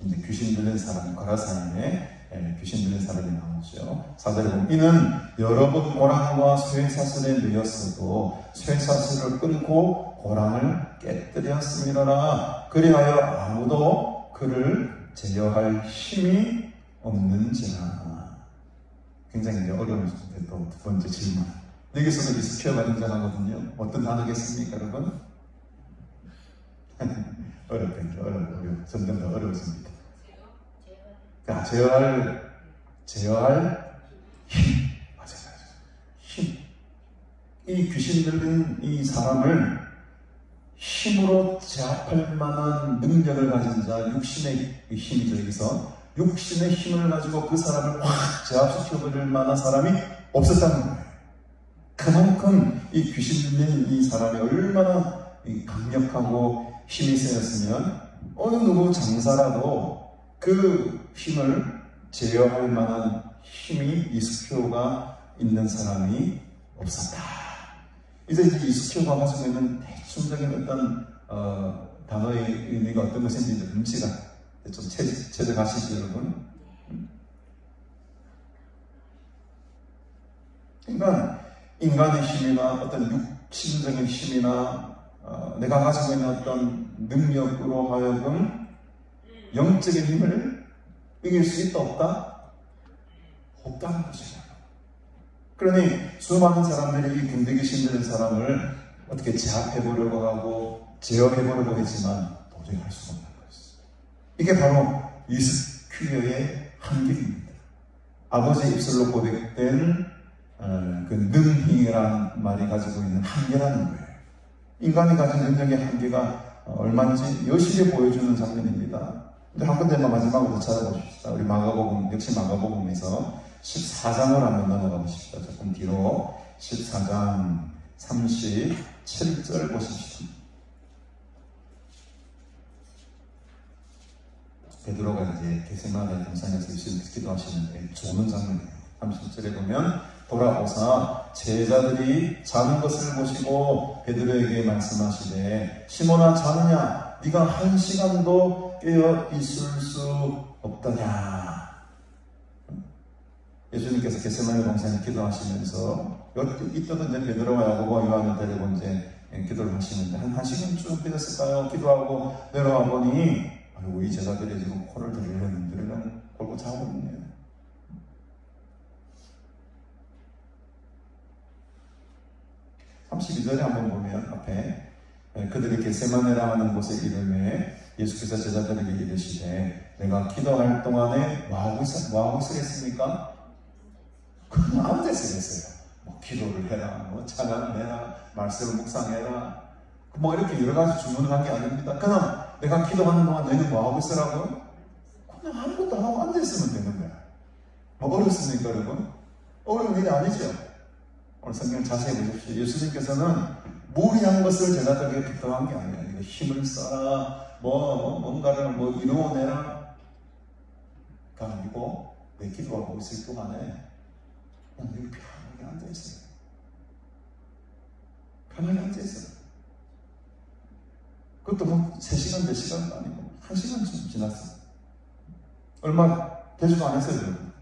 Speaker 1: 이제 귀신 들린 사람, 거라사님의 귀신 들린 사람이 나오죠. 4절에 보면 이는 여러 번 고랑과 쇠사슬에 매였어도 쇠사슬을 끊고 고랑을 깨뜨렸음이라. 그리하여 아무도 그를 제어할 힘이 없는지라. 굉장히 이제 어려운 또 두 번째 질문. 여기서도 이스퀴어가 등장하거든요. 어떤 단어겠습니까, 여러분? 어려워요. 점점 더 어려워집니다. 제어할 힘. 맞아요. 힘. 이 귀신 들린 이 사람을 힘으로 제압할 만한 능력을 가진 자, 육신의 힘이죠. 여기서 육신의 힘을 가지고 그 사람을 확 제압시켜버릴 만한 사람이 없었다는 거예요. 그만큼 이 귀신 들린 이 사람이 얼마나 강력하고 힘이 세였으면 어느 누구 장사라도 그 힘을 제어할 만한 힘이 이스퀴어가 있는 사람이 없었다. 이제 이스퀴어가 가지고 있는 대충적인 어떤 단어의 의미가 어떤 것인지 음치가 좀 체득하시죠, 여러분? 그러니까 인간의 힘이나 어떤 육신적인 힘이나 내가 가지고 있는 어떤 능력으로 하여금 영적인 힘을 이길 수 있다 없다? 없다는 것이죠. 그러니 수많은 사람들이 이 군대 귀신 들린 사람을 어떻게 제압해보려고 하고 제어해보려고 했지만 도저히 할 수가 없는 것이죠. 이게 바로 이스퀴어의 한계입니다. 아버지의 입술로 고백된 그 능히라는 말이 가지고 있는 한계라는 거예요. 인간이 가진 능력의 한계가 얼마인지 여실히 보여주는 장면입니다. 근데 한 군데만 마지막으로 찾아보십시다. 우리 마가복음, 역시 마가복음에서 14장을 한번 넘어가 보십시다. 조금 뒤로 14장 37절 보십시오. 베드로가 이제 겟세마네 동산에서 예수님께서 기도하시는데 좋은 장면이에요. 30절에 보면 돌아오사 제자들이 자는 것을 보시고 베드로에게 말씀하시되 시몬아 자느냐 네가 1시간도 깨어 있을 수 없더냐. 예수님께서 겟세마네 동산에 기도하시면서 이때도 이제 베드로와 야고보와 요한을 데리고 이제 기도를 하시는데 한 시간 쭉 기도했을까요? 기도하고 내려와 보니 아이고 이 제자들이 지금 코를 들이려는 골고 자고 있네요. 32절에 한번 보면 앞에 그들이 겟세마네라 하는 곳에 이르매 예수께서 제자들에게 이르시되 내가 기도할 동안에 뭐하고 있으겠습니까? 그냥 앉아 있으겠어요. 뭐 기도를 해라, 뭐 찬양을 해라, 말씀을 묵상해라, 뭐 이렇게 여러 가지 주문을 한 게 아닙니다. 그냥 내가 기도하는 동안 너희는 뭐하고 있으라고요? 그냥 아무것도 안 하고 앉아 있으면 되는 거야. 뭐 어렵습니까 여러분? 어려운 일이 아니죠. 오늘 성경 자세히 보십시오. 예수님께서는 무리한 것을 제자들에게 부탁한 게 아니에요. 힘을 써라, 뭔가를 이루어내라 가 아니고 내 기도하고 있을 동안에 그냥 여기 편하게 앉아있어요. 편하게 앉아있어요. 그것도 3시간, 4시간도 아니고 1시간쯤 지났어요. 얼마 되지도 않았어요. 여러분.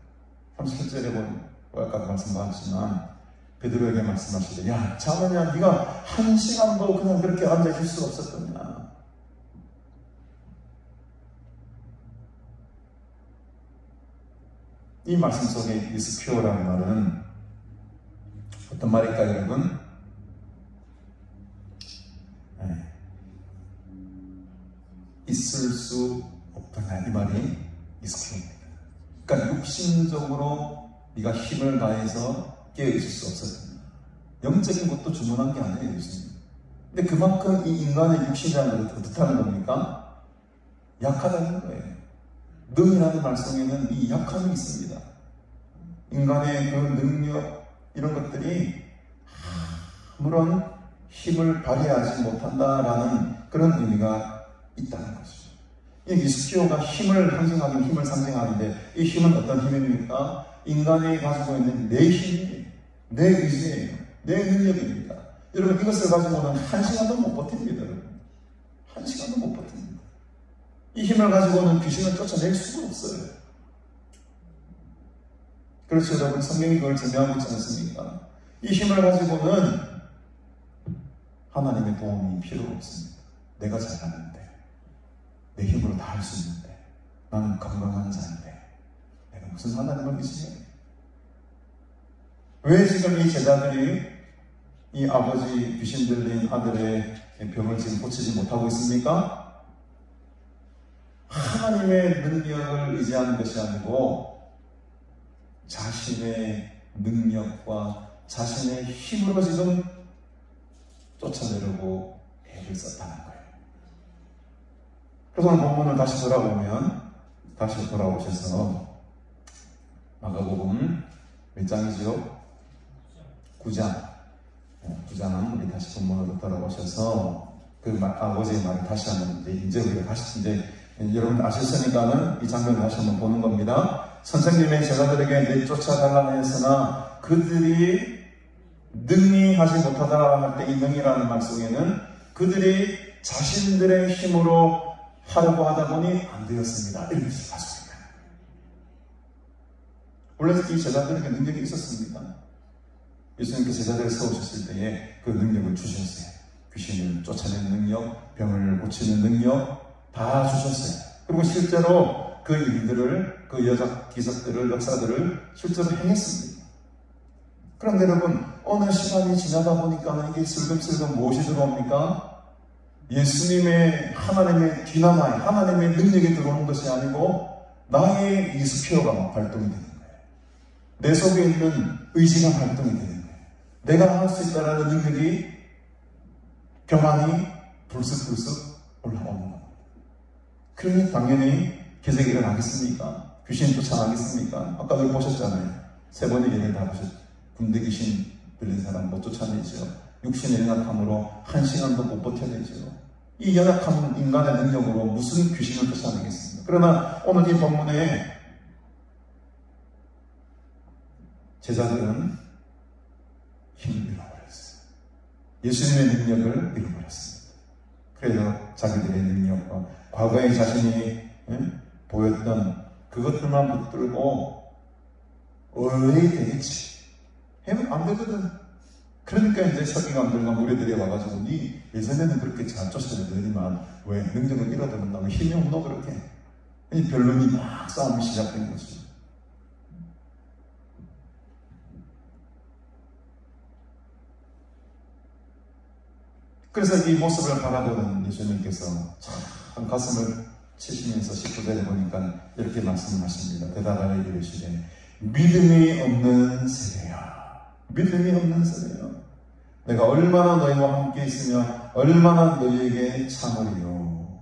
Speaker 1: 37절에 보면 아까 말씀하셨지만 베드로에게 말씀하시되 야 자느냐 네가 1시간도 그냥 그렇게 앉아있을 수 없었더냐. 이 말씀 속에 이스키오라는 말은 어떤 말일까요 여러분? 있을 수 없더냐 이 말이 이스키오입니다. 그러니까 육신적으로 네가 힘을 다해서 깨어있을 수 없었다. 영적인 것도 주문한 게 아니에요 예수님. 근데 그만큼 이 인간의 육신이라는 것을 어떻다는 겁니까? 약하다는 거예요. 능이라는 말 속에는 이 약함이 있습니다. 인간의 그 능력 이런 것들이 아무런 힘을 발휘하지 못한다라는 그런 의미가 있다는 것이죠. 이 이스키오가 힘을 상징하긴 힘을 상징하는데 이 힘은 어떤 힘입니까? 인간이 가지고 있는 내 힘이에요. 내 의지예요. 내 능력입니다. 여러분 이것을 가지고는 1시간도 못 버팁니다. 여러분. 1시간도 못 버팁니다. 이 힘을 가지고는 귀신을 쫓아낼 수가 없어요. 그렇죠 여러분. 성경이 그걸 증명하고 있지 않습니까? 이 힘을 가지고는 하나님의 도움이 필요 없습니다. 내가 잘하는데 내 힘으로 다 할 수 있는데 나는 건강한 자인데 내가 무슨 하나님을 믿으냐. 왜 지금 이 제자들이 이 아버지 귀신 들린 아들의 병을 지금 고치지 못하고 있습니까? 하나님의 능력을 의지하는 것이 아니고 자신의 능력과 자신의 힘으로 지금 쫓아내려고 애를 썼다는 거예요. 그래서 본문을 다시 돌아오셔서 마가복음 몇 장이죠? 9장 우리 다시 본문으로 돌아오셔서 그 아버지의 말을 다시 한번 이제 우리가 다시 여러분 아셨으니까는 이 장면을 다시 한번 보는 겁니다. 선생님의 제자들에게 내쫓아달라 했으나 그들이 능히 하지 못하다 할 때 이 능이라는 말 속에는 그들이 자신들의 힘으로 하려고 하다 보니 안 되었습니다. 이렇게 말씀합니다. 원래 이 제자들에게 능력이 있었습니다. 예수님께서 제자들을 세우셨을 때에 그 능력을 주셨어요. 귀신을 쫓아내는 능력, 병을 고치는 능력 다 주셨어요. 그리고 실제로 그 일들을, 그 기적들을, 역사들을 실제로 행했습니다. 그런데 여러분, 어느 시간이 지나다 보니까 이게 슬금슬금 무엇이 들어옵니까? 예수님의 하나님의 디나마이, 하나님의 능력이 들어오는 것이 아니고 나의 이스키오가 발동이 되는 거예요. 내 속에 있는 의지가 발동이 되는 거예요. 내가 할 수 있다는 능력이 교만이 불쑥불쑥 올라오는 겁니다. 그러니 당연히 기적이 일어나겠습니까? 귀신이 쫓아나겠습니까? 아까도 보셨잖아요. 3번의 예를 다 보셨죠. 군대 귀신 들린 사람 못 쫓아내죠. 육신의 연약함으로 1시간도 못 버텨내죠. 이 연약한 인간의 능력으로 무슨 귀신을 쫓아내겠습니까? 그러나 오늘 이 본문에 제자들은 힘을 잃어버렸어요. 예수님의 능력을 잃어버렸습니다. 그래서 자기들의 능력과 과거에 자신이 보였던 그것들만 붙들고 어이 되겠지 하면 안 되거든. 그러니까 이제 서기관들과 무리들이 와가지고 니 예전에는 그렇게 잘 쫓아내더니만 왜 능력을 잃어버린다고 힘이 없노 그렇게. 이 변론이 막 싸움이 시작된 거죠. 그래서 이 모습을 바라보는 예수님께서 참 가슴을 치시면서 19절에 보니까 이렇게 말씀하십니다. 대답하여 이르시되 믿음이 없는 세대야. 믿음이 없는 세대야. 내가 얼마나 너희와 함께 있으며 얼마나 너희에게 참으리요.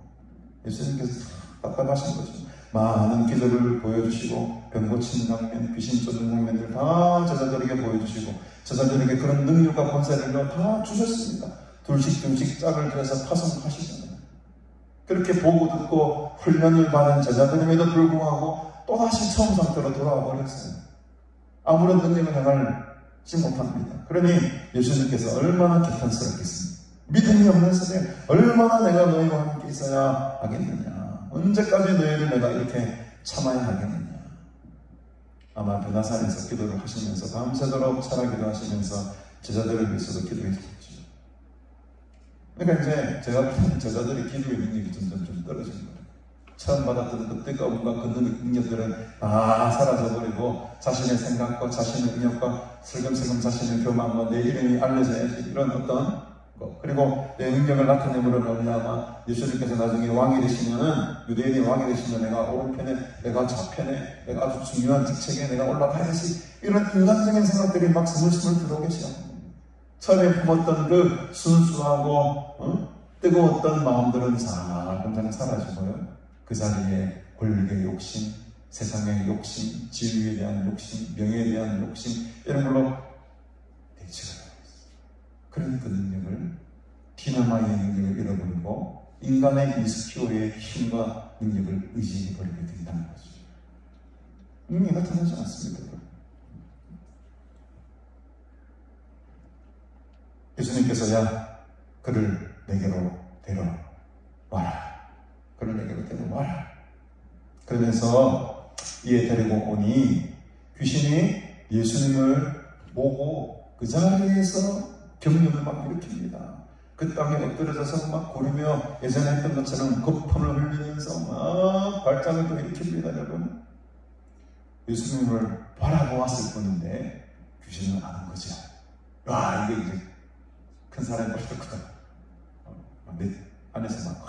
Speaker 1: 예수님께서 답답하신 거죠. 많은 기적을 보여주시고 병 고치는 장면, 귀신 쫓는 장면들 다 제자들에게 보여주시고 제자들에게 그런 능력과 권세를 다 주셨습니다. 둘씩 짝을 들여서 파송하시잖아요. 그렇게 보고 듣고 훈련을 받은 제자들임에도 불구하고 또다시 처음 상태로 돌아와 버렸어요. 아무런 능력을 행하지 못합니다. 그러니 예수님께서 얼마나 개탄스럽겠습니까? 믿음이 없는 세대, 얼마나 내가 너희와 함께 있어야 하겠느냐? 언제까지 너희를 내가 이렇게 참아야 하겠느냐? 아마 베나산에서 기도를 하시면서 밤새도록 차라기도 하시면서 제자들을 위해서도 기도했겠죠. 그러니까 이제 제가 본 제자들의 기도의 능력이 점점 좀 떨어지는 거예요. 처음 받았던 그 뜨거움과 그 능력들은 다 사라져버리고 자신의 생각과 자신의 능력과 슬금슬금 자신의 교만과 내 이름이 알려져야지 이런 어떤 거, 그리고 내 능력을 나타내므로 말미암아 예수님께서 나중에 왕이 되시면은 유대인이 왕이 되시면 내가 오른편에 내가 좌편에 내가 아주 중요한 직책에 내가 올라가야지 이런 인간적인 생각들이 막 스물스물 들어오기 시작합니다. 처음에 품었던 그 순수하고 뜨거웠던 마음들은 살금살금 사라지고요. 그 자리에 권력의 욕심, 세상의 욕심, 지위에 대한 욕심, 명예에 대한 욕심 이런 걸로 대치가 되고 있어요. 그런 그 능력을 디나마의 능력을 잃어버리고 인간의 이스키오의 힘과 능력을 의지해버리게 된다는 거죠. 능력이 나타나지 않습니다. 예수님께서 야 그를 내게로 데려와라. 그를 내게로 데려와라. 그러면서 이에 데리고 오니 귀신이 예수님을 보고 그 자리에서 경련을 막 일으킵니다. 그 땅에 엎드려져서 막 구르며 예전에 했던 것처럼 거품을 흘리면서 막 발작을 또 일으킵니다. 여러분 예수님을 바라보았을 뿐인데 귀신은 아는 거죠. 와 이게 이제 큰 사람이 벌써 내 안에서 막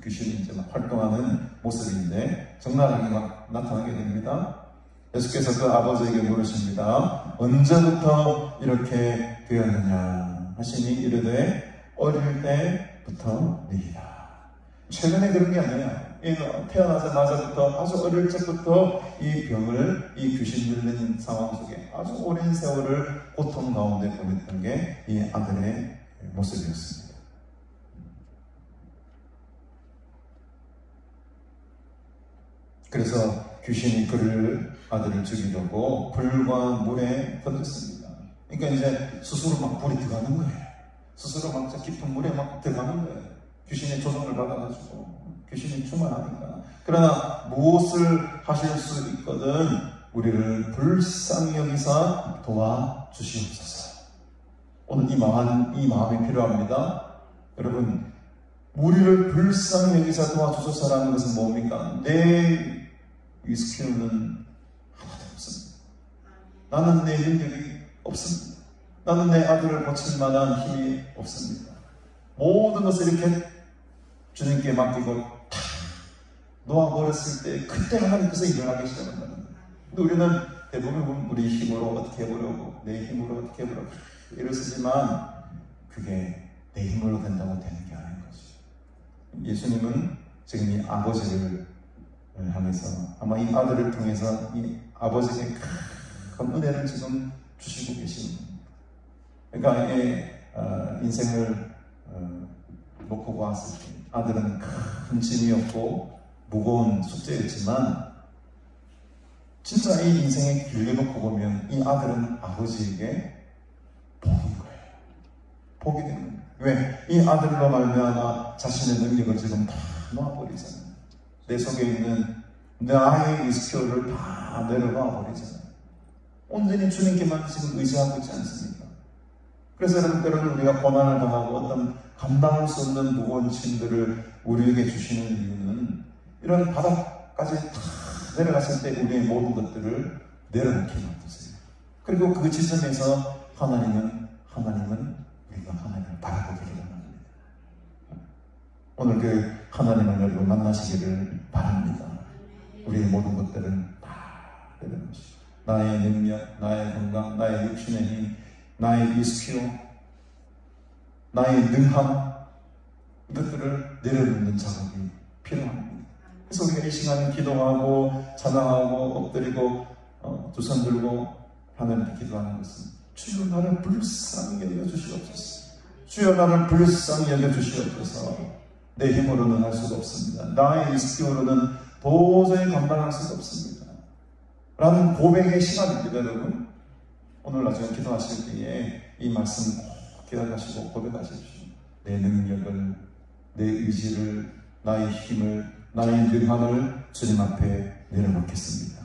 Speaker 1: 귀신이 이제 막 활동하는 모습인데 적나라하게 막 나타나게 됩니다. 예수께서 그 아버지에게 물으십니다. 언제부터 이렇게 되었느냐 하시니 이르되 어릴 때부터니이다. 최근에 그런 게 아니에요. 태어나자마자부터 아주 어릴 적부터 이 병을 이 귀신 들린 상황 속에 아주 오랜 세월을 고통 가운데 보냈던 게 이 아들의 모습이었습니다. 그래서 귀신이 그를 아들을 죽이려고 불과 물에 던졌습니다. 그러니까 이제 스스로 막 불이 들어가는 거예요. 스스로 막 깊은 물에 막 들어가는 거예요. 귀신의 조종을 받아가지고 귀신이 충만하니까. 그러나 무엇을 하실 수 있거든 우리를 불쌍히 여기사 도와주시옵소서. 오늘 이 마음이 필요합니다. 여러분 우리를 불쌍히 여기사 도와주소서라는 것은 뭡니까? 내 위스키는 하나도 없습니다. 나는 내 능력이 없습니다. 나는 내 아들을 고칠 만한 힘이 없습니다. 모든 것을 이렇게 주님께 맡기고 탁 놓아버렸을 때 그때 하나님께서 일어나기 시작한다는 거예요. 근데 우리는 대부분 우리 힘으로 어떻게 해보려고 내 힘으로 어떻게 해보려고 이를 쓰지만 그게 내 힘으로 된다고 되는 게 아닌 거죠. 예수님은 지금 이 아버지를 향해서 아마 이 아들을 통해서 이 아버지에게 큰 은혜를 지금 주시고 계십니다. 그러니까 인생을 놓고 보았을 때 아들은 큰 짐이었고 무거운 숙제였지만 진짜 이 인생에 길게 놓고 보면 이 아들은 아버지에게 복인 거예요. 복이 되는 거예요. 왜? 이 아들로 말미암아 자신의 능력을 지금 다 놓아버리잖아요. 내 속에 있는 나의 이스큐를 다 내려놔 버리잖아요. 온전히 주님께만 지금 의지하고 있지 않습니까? 그래서 여러분, 때로는 우리가 고난을 당하고 어떤 감당할 수 없는 무거운 짐들을 우리에게 주시는 이유는 이런 바닥까지 다 내려갔을 때 우리의 모든 것들을 내려놓게 만드세요. 그리고 그 지점에서 하나님은 우리가 하나님을 바라보기를 원합니다. 오늘 그 하나님을 여러분 만나시기를 바랍니다. 우리의 모든 것들은 다 내려놓으시고 나의 능력, 나의 건강, 나의 육신의 힘, 나의 이스큐, 나의 능함, 이것들을 내려놓는 작업이 필요합니다. 그래서 우리가 이 시간에 기도하고 찬양하고 엎드리고 두 손 들고 하나님께 기도하는 것은 주여 나를 불쌍히 여겨주시옵소서. 주여 나를 불쌍히 여겨주시옵소서. 내 힘으로는 할 수가 없습니다. 나의 이스큐로는 도저히 감당할 수가 없습니다. 라는 고백의 시간입니다, 여러분. 오늘 나중에 기도하실 때에 이 말씀 꼭 기억하시고 고백하십시오. 내 능력을, 내 의지를, 나의 힘을, 나의 능함을 주님 앞에 내려놓겠습니다.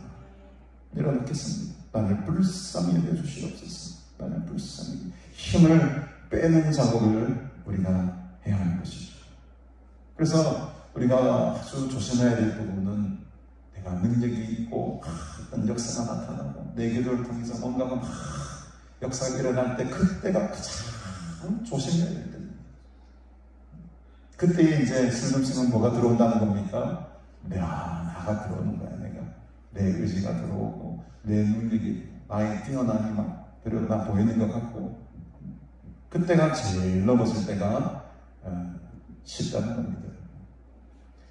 Speaker 1: 내려놓겠습니다. 나를 불쌍히 여겨주시옵소서. 나를 불쌍히. 힘을 빼는 작업을 우리가 해야 하는 것이죠. 그래서 우리가 아주 조심해야 될 부분은 내가 능력이 있고 어떤 역사가 나타나고 내 기도를 통해서 뭔가 역사가 일어날 때 그때가 가장 조심해야 될 때입니다. 그때 이제 슬금슬금 뭐가 들어온다는 겁니까? 나가 들어오는 거야. 내 의지가 들어오고 내 능력이 나의 뛰어남이 막 들어나 보이는 것 같고 그때가 제일 넘어질 때가 쉽다는 겁니다.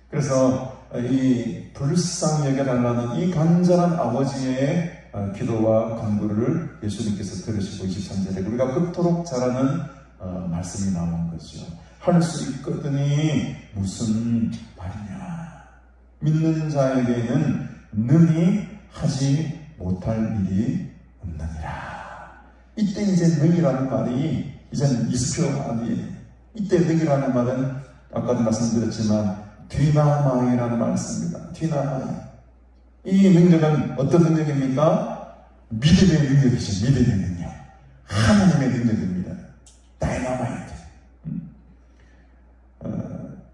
Speaker 1: 그래서 이 불쌍히 여겨달라는 이 간절한 아버지의 기도와 간구를 예수님께서 들으시고 23절에 우리가 그토록 잘하는 말씀이 나오는 거죠. 할 수 있거든이 무슨 말이냐. 믿는 자에게는 능히 하지 못할 일이 없느니라. 이때 이제 능이라는 말이 이제는 이스큐어가 아니에요. 이때 능이라는 말은 아까도 말씀드렸지만 디나마이라는 말을 씁니다. 디나마이. 이 능력은 어떤 능력입니까? 믿음의 능력이죠. 믿음의 능력. 하나님의 능력입니다. 다이나마이트.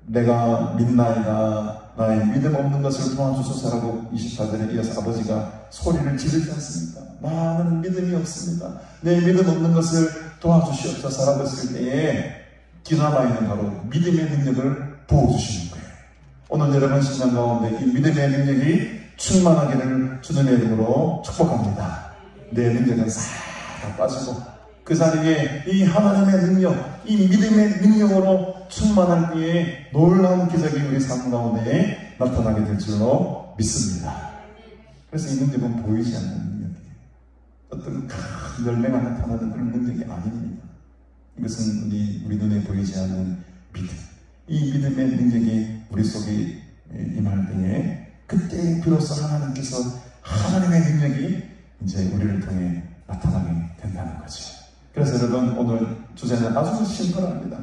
Speaker 1: 내가 믿나이다. 나의 믿음 없는 것을 도와주소서라고 24절에 이어서 아버지가 소리를 지르지 않습니까? 나는 믿음이 없습니다. 내 믿음 없는 것을 도와주시옵소서라고 했을 때에 디나마이는 바로 믿음의 능력을 부어주시는 거예요. 오늘 여러분 심장 가운데 이 믿음의 능력이 충만하기를 주님의 이름으로 축복합니다. 내 능력은 싹 다 빠지고 그 자리에 이 하나님의 능력, 이 믿음의 능력으로 충만할 때에 놀라운 기적이 우리 삶 가운데 나타나게 될 줄로 믿습니다. 그래서 이 능력은 보이지 않는 능력이에요. 어떤 큰 열매가 나타나는 그런 능력이 아닙니다. 이것은 우리 눈에 보이지 않는 믿음. 이 믿음의 능력이 우리 속에 임할 때에 그때 비로소 하나님께서 하나님의 능력이 이제 우리를 통해 나타나게 된다는 거죠. 그래서 여러분 오늘 주제는 아주 심플합니다.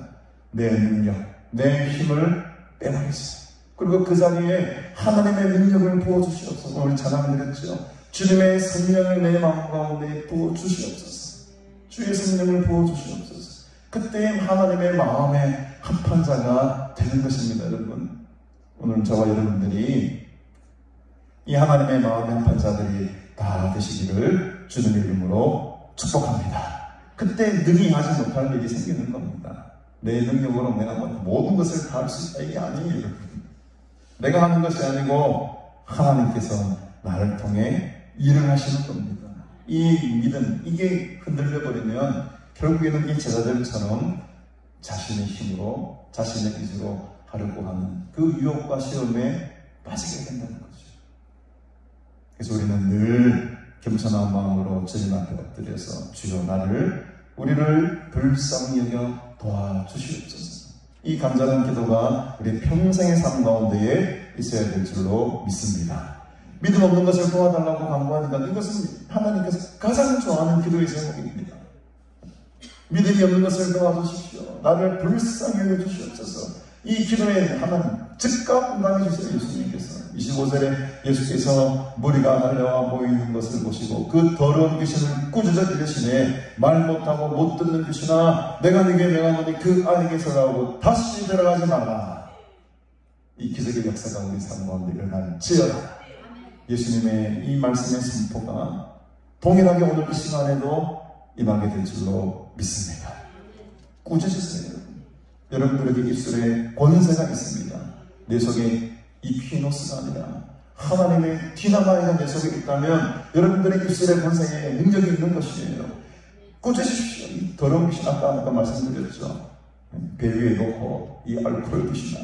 Speaker 1: 내 능력, 내 힘을 빼버리세요. 그리고 그 자리에 하나님의 능력을 부어주시옵소서. 오늘 찬양드렸죠. 주님의 성령을 내 마음 가운데 부어주시옵소서. 주의 성령을 부어주시옵소서. 그때 하나님의 마음에 합한 자가 되는 것입니다. 여러분 오늘 저와 여러분들이 이 하나님의 마음에 합한 자들이 다 되시기를 주님의 이름으로 축복합니다. 그때 능히 하지 못할 일이 생기는 겁니다. 내 능력으로 내가 모든 것을 다 할 수 있다 이게 아니에요. 내가 하는 것이 아니고 하나님께서 나를 통해 일을 하시는 겁니다. 이 믿음 이게 흔들려 버리면 결국에는 이 제자들처럼 자신의 힘으로 자신의 의지로 하려고 하는 그 유혹과 시험에 빠지게 된다는 거죠. 그래서 우리는 늘 겸손한 마음으로 주님 앞에 엎드려서 주여 우리를 불쌍히 여겨 도와주시옵소서. 이 간절한 기도가 우리 평생의 삶 가운데에 있어야 될 줄로 믿습니다. 믿음 없는 것을 도와달라고 간구하니까 이것은 하나님께서 가장 좋아하는 기도의 제목입니다. 믿음이 없는 것을 도와주십시오. 나를 불쌍히 여겨주시옵소서. 이 기도에 하나님 즉각 응답해 주세요. 예수님께서 25절에 예수께서 무리가 달려와 모이는 것을 보시고 그 더러운 귀신을 꾸짖어 이르시되 말 못하고 못 듣는 귀신아 내가 네게 명하노니 그 안에게서 나오고 다시 들어가지 마라. 이 기적의 역사가 우리 삶 가운데 일어날지어다. 예수님의 이 말씀의 선포가 동일하게 오늘 이 시간에도 임하게 될 줄로 믿습니다. 꾸짖으세요. 여러분들에게 입술에 권세가 있습니다. 내 속에 이퀴노스가 아니라 하나님의 디나마이가 내 속에 있다면 여러분들의 입술의 권세에 능력이 있는 것이에요. 꾸짖으십시오. 이 더러운 귀신 아까 말씀드렸죠. 배 위에 놓고 이 알코올 귀신아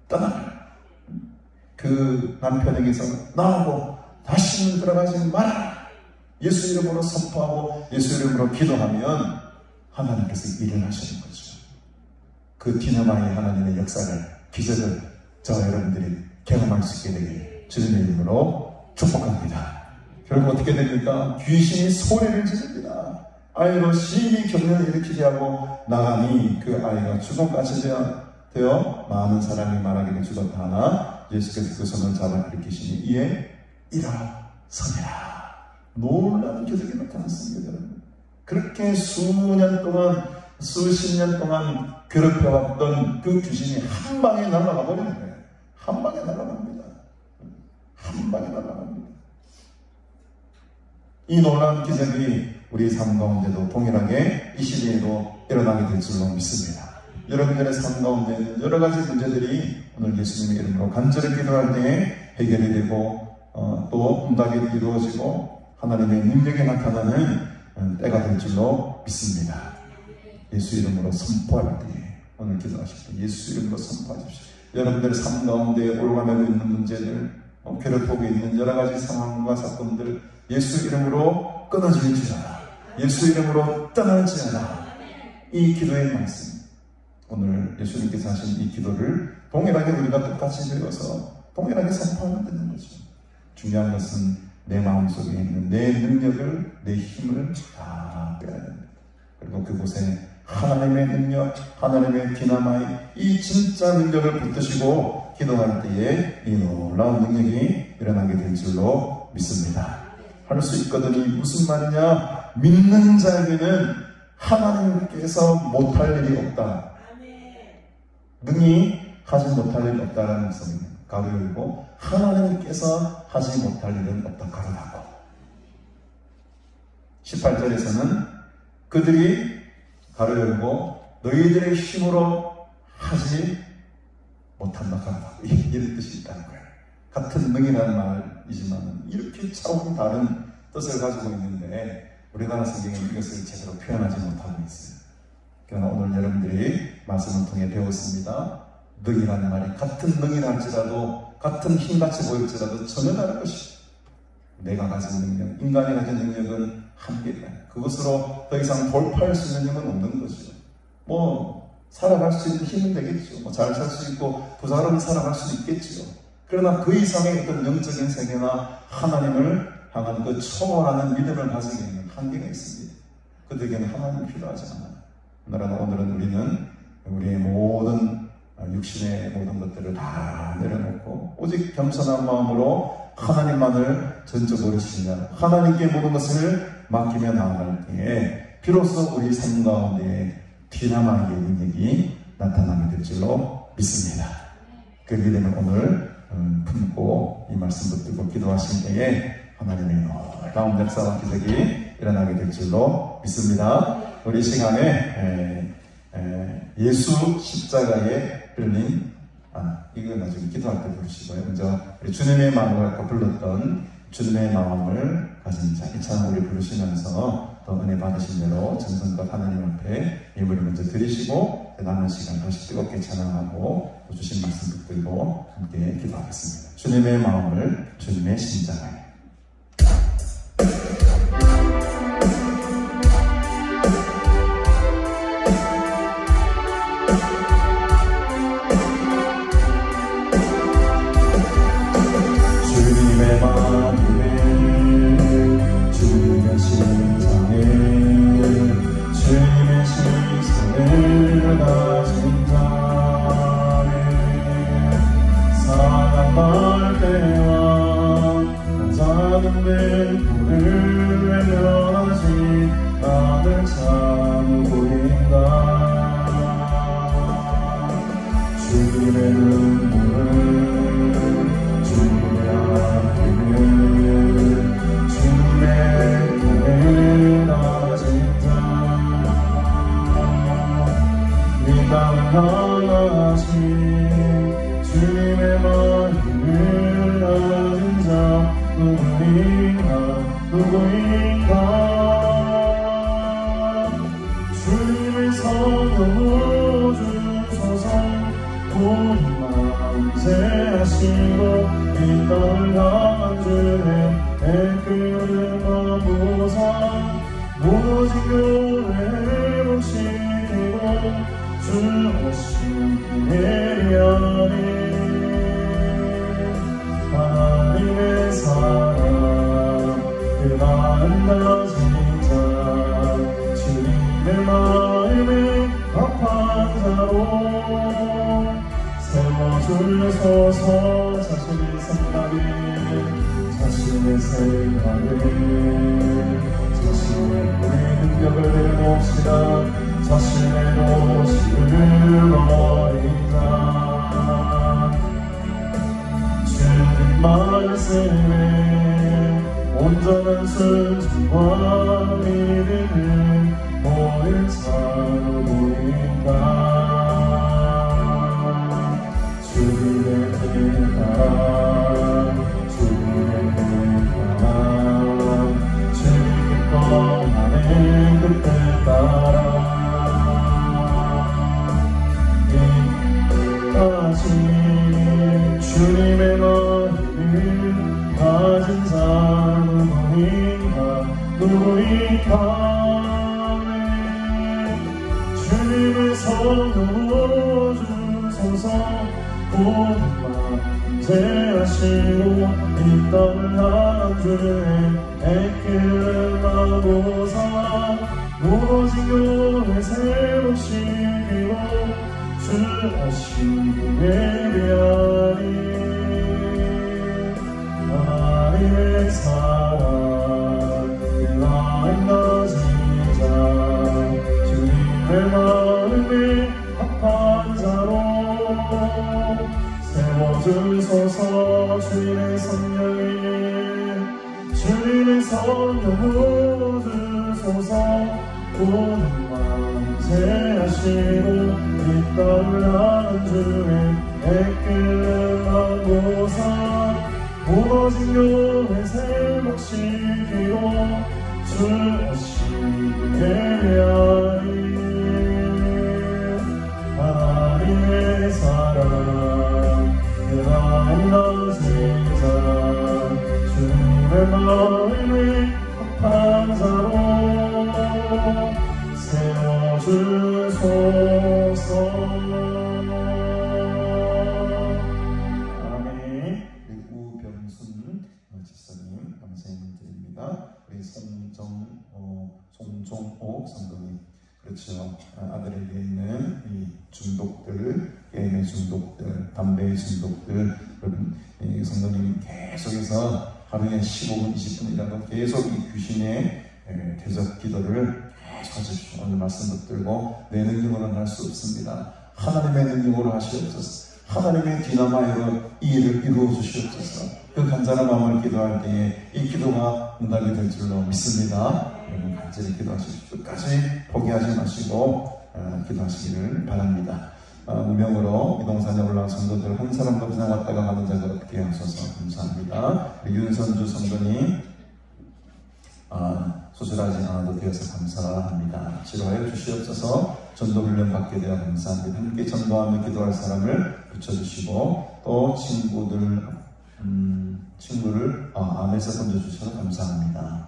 Speaker 1: 떠나라. 그 남편에게서 나오고 다시는 들어가지 마라. 예수 이름으로 선포하고 예수 이름으로 기도하면 하나님께서 일을 하시는 거죠. 그 디나마의 하나님의 역사를, 기적을 저와 여러분들이 경험할 수 있게 되길 주님의 이름으로 축복합니다. 결국 어떻게 됩니까? 귀신이 소리를 지릅니다. 아이로 심히 경련을 일으키게 하고 나가니 그 아이가 죽음까지 되어 많은 사람이 말하기를 죽었다 하나 예수께서 그 손을 잡아 일으키시니 이에 일어서니라. 놀라운 기적이 나타났습니다. 여러분. 그렇게 수년 동안 수십 년 동안 괴롭혀왔던 그 귀신이 한 방에 날아가 버리는 거예요. 한 방에 날아갑니다. 한 방에 날아갑니다. 이 놀라운 기적이 우리 삶 가운데도 동일하게 이 시대에도 일어나게 될 줄로 믿습니다. 여러분들의 삶 가운데 있는 여러 가지 문제들이 오늘 예수님의 이름으로 간절히 기도할 때에 해결이 되고 또 응답이 이루어지고 하나님의 능력이 나타나는 때가 될 줄로 믿습니다. 예수 이름으로 선포할 때에 오늘 기도하실 때 예수 이름으로 선포하십시오. 여러분들의 삶 가운데 올가매고 있는 문제들, 괴롭히고 있는 여러 가지 상황과 사건들 예수 이름으로 끊어질지어다. 예수 이름으로 떠날지어다. 이 기도의 말씀, 오늘 예수님께서 하신 이 기도를 동일하게 우리가 똑같이 배워서 동일하게 선포하면 되는 거죠. 중요한 것은 내 마음속에 있는 내 능력을, 내 힘을 다 빼야 됩니다. 그리고 그곳에 하나님의 능력, 하나님의 디나마이 이 진짜 능력을 붙드시고 기도할 때에 이 놀라운 능력이 일어나게 될 줄로 믿습니다. 할 수 있거든이 무슨 말이냐? 믿는 자에게는 하나님께서 못할 일이 없다. 능히 하지 못할 일이 없다라는 말씀입니다. 가로 열고 하나님께서 하지 못할 일은 없다. 가로 닫고 18절에서는 그들이 가로 열고 너희들의 힘으로 하지 못한다. 가로 닫고 이런 뜻이 있다는 거예요. 같은 능이라는 말이지만 이렇게 차원이 다른 뜻을 가지고 있는데 우리나라 성경은 이것을 제대로 표현하지 못하고 있어요. 그러나 오늘 여러분들이 말씀을 통해 배웠습니다. 능이라는 말이 같은 능이라 할지라도 같은 힘같이 보일지라도 전혀 다른 것이 내가 가진 능력, 인간이 가진 능력은 한계다. 그것으로 더 이상 돌파할 수 있는 힘은 없는 거죠. 살아갈 수 있는 힘은 되겠죠. 잘 살 수 있고 부자로는 살아갈 수 있겠죠. 그러나 그 이상의 어떤 영적인 세계나 하나님을 향한 그 초월하는 믿음을 가지게 있는 한계가 있습니다. 그들에게는 하나님이 필요하지 않아요. 오늘은 우리는 우리의 모든 육신의 모든 것들을 다 내려놓고 오직 겸손한 마음으로 하나님만을 전적으로 신뢰하고 하나님께 모든 것을 맡기며 나아갈 때에 비로소 우리 삶 가운데 디나마의 능력이 나타나게 될 줄로 믿습니다. 그 믿음을 오늘 품고 이 말씀 붙들고 기도하신 때에 하나님의 놀라운 역사와 기적이 일어나게 될 줄로 믿습니다. 우리 시간에 예수 십자가에 흘린 이거 나중에 기도할 때 부르시고요. 먼저 우리 주님의 마음을 갖고 불렀던 주님의 마음을 가진 자 이 찬양 우리 부르시면서 또 은혜 받으신 대로 정성껏 하나님 앞에 예물을 먼저 드리시고 남은 시간 다시 뜨겁게 찬양하고 또 주신 말씀 붙들고 함께 기도하겠습니다. 주님의 마음을 주님의 심장을 심장에 주님의 시선을 가진 자에 사랑할 때와 작은 맹포를 외면하지 않을 참고인가. 주님의 눈물을 주님의 아픔을 주님의 품에 가진 자 이 땅을 향하신 주님의 마음을 가진 자 누구인가. 주님의 성령을 주소서. 우리 만세하시고 이 땅을 향한 주의 애끓는 마보사 무너진 교회 회복시키고 주 오신 예리하니 하나님의 사랑 그 마음 가진 자 주님의 마음에 합한 자로 세워주소서. 자신의 생각에 자신의 생각에 자신의 우리 능력을 내려놓읍시다. 자신의 도시를 버린 자 주님 말씀에 온전한 순종과 믿음을 보일 자 누구인가. 주님의 뜻따라 주님의 뜻따라 주님 기뻐하는 그 뜻따라 이까지 주님의 마음을 가진 자 누구인가. 주님의 성령으로 주소서. 오늘 만세하시고 이 땅을 향한 주의 애끓는 마보사 무너진 교회 회복시키고 주 오시고 예배하니 하나님의 사랑 그 마음 가진 자 주님의 마음에 합한 자로 세워주소서. 주님의 성령에 주님의 성령으로 주소서. 오늘 만세하시고 이 땅을 향한 주의 애끓는 마보사 무너진 교회 회복시키고 주 오시고 예배하니 하나님의 사랑 그 마음 가진 자 주님의 마음에 합한 자로 세워주소서. 아멘. 우병순 집사님 감사의 드립니다. 우리 송종옥 성도님, 그렇죠. 아들에게 있는 이 중독들, 게임의 중독들, 담배의 중독들, 이 성도님 계속해서 하루에 15분, 20분이라도 계속 이 귀신의 대적 기도를 계속 하십시오. 오늘 말씀 붙들고 내 능력으로는 할 수 없습니다. 하나님의 능력으로 하시옵소서. 하나님의 디나마이로 이 일을 이루어 주시옵소서. 그 간절한 마음을 기도할 때에 이 기도가 응답이 될 줄로 믿습니다. 여러분 간절히 기도하십시오. 끝까지 포기하지 마시고 기도하시기를 바랍니다. 무명으로 이동산에 올라온 성도들 한 사람도 그냥 왔다가 가는 자가 없게 하셔서 감사합니다. 윤선주 성도님 수술하지 않아도 되어서 감사합니다. 치료하여 주시옵소서. 전도훈련 받게 되어 감사합니다. 함께 전도하며 기도할 사람을 붙여주시고 또 친구를 암에서 던져주셔서 감사합니다.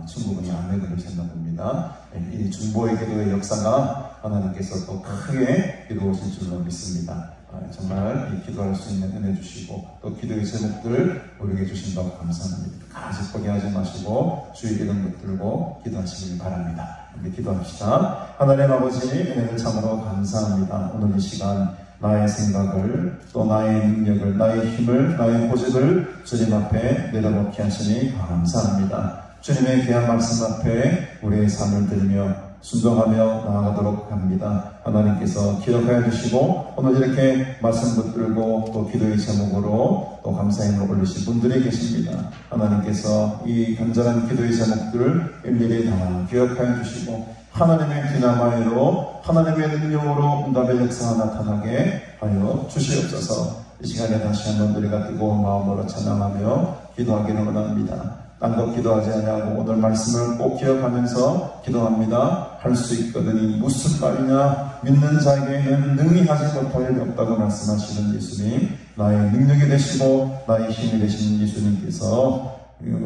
Speaker 1: 친구분이 암에 걸리셨나 봅니다. 이 중보의 기도의 역사가 하나님께서 또 크게 이루어질 줄로 믿습니다. 정말 기도할 수 있는 은혜 주시고 또 기도의 제목들 우리에게 주신다고 감사합니다. 아직 포기하지 마시고 주의 이름 붙들고 기도하시길 바랍니다. 우리 기도합시다. 하나님 아버지 은혜를 참으로 감사합니다. 오늘 이 시간 나의 생각을 또 나의 능력을 나의 힘을 나의 고집을 주님 앞에 내려놓게 하시니 감사합니다. 주님의 귀한 말씀 앞에 우리의 삶을 들으며 순종하며 나아가도록 합니다. 하나님께서 기억하여 주시고 오늘 이렇게 말씀 붙들고 또 기도의 제목으로 또 감사의 힘을 올리신 분들이 계십니다. 하나님께서 이 간절한 기도의 제목들을 일일이 다 기억하여 주시고 하나님의 디나마이로 하나님의 능력으로 응답의 역사가 나타나게 하여 주시옵소서. 이 시간에 다시 한번 우리가 뜨거운 마음으로 찬양하며 기도하기를 원합니다. 딴 것 기도하지 아니하고 오늘 말씀을 꼭 기억하면서 기도합니다. 할 수 있거든이 무슨 말이냐, 믿는 자에게는 능히 하지 못할 일이 없다고 말씀하시는 예수님, 나의 능력이 되시고 나의 힘이 되시는 예수님께서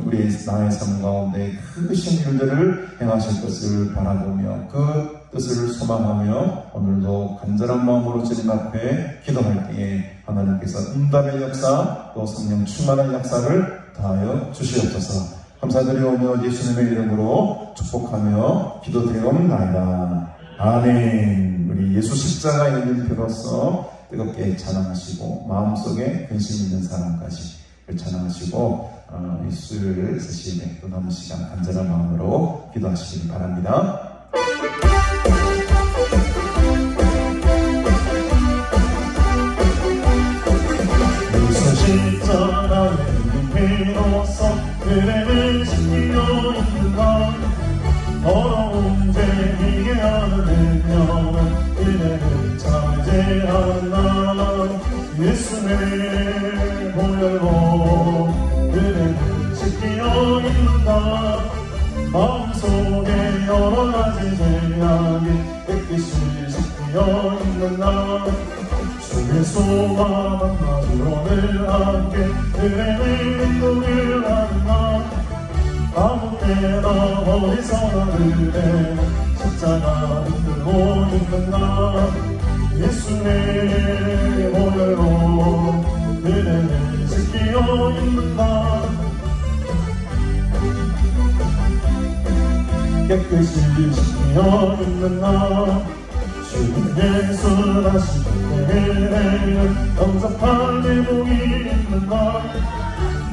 Speaker 1: 우리의 나의 삶 가운데 크신 일들을 행하실 것을 바라보며 그 뜻을 소망하며 오늘도 간절한 마음으로 주님 앞에 기도할 때에 하나님께서 응답의 역사 또 성령 충만한 역사를 다하여 주시옵소서. 감사드리오며 예수님의 이름으로 축복하며 기도드리옵나이다. 아멘. 우리 예수 십자가의 이름표로서 뜨겁게 찬양하시고 마음속에 근심 있는 사람까지 찬양하시고 예수를 쓰시는 또 남은 시간 간절한 마음으로 기도하시길 바랍니다.
Speaker 2: 예수 십자가의 이름으로써 은혜를 지키려 있는가 더러운 죄 이게 하는 능력은 은혜를 차지하는 나 예수의 보혈로 은혜를 지키려 있는가 마음속에 여러 가지 죄악이 깨끗이 지키려 있는가 주 예수와 만나기로 늘 함께 은혜를 인도를 하는가 아무 때나 어디서나 은혜는 십자가 붙들고 있는가 예수의 보혈로 은혜를 지키려 있는가 깨끗이 지키려 있는가 주 예수 다시 은혜는 영접할 내복이 있는가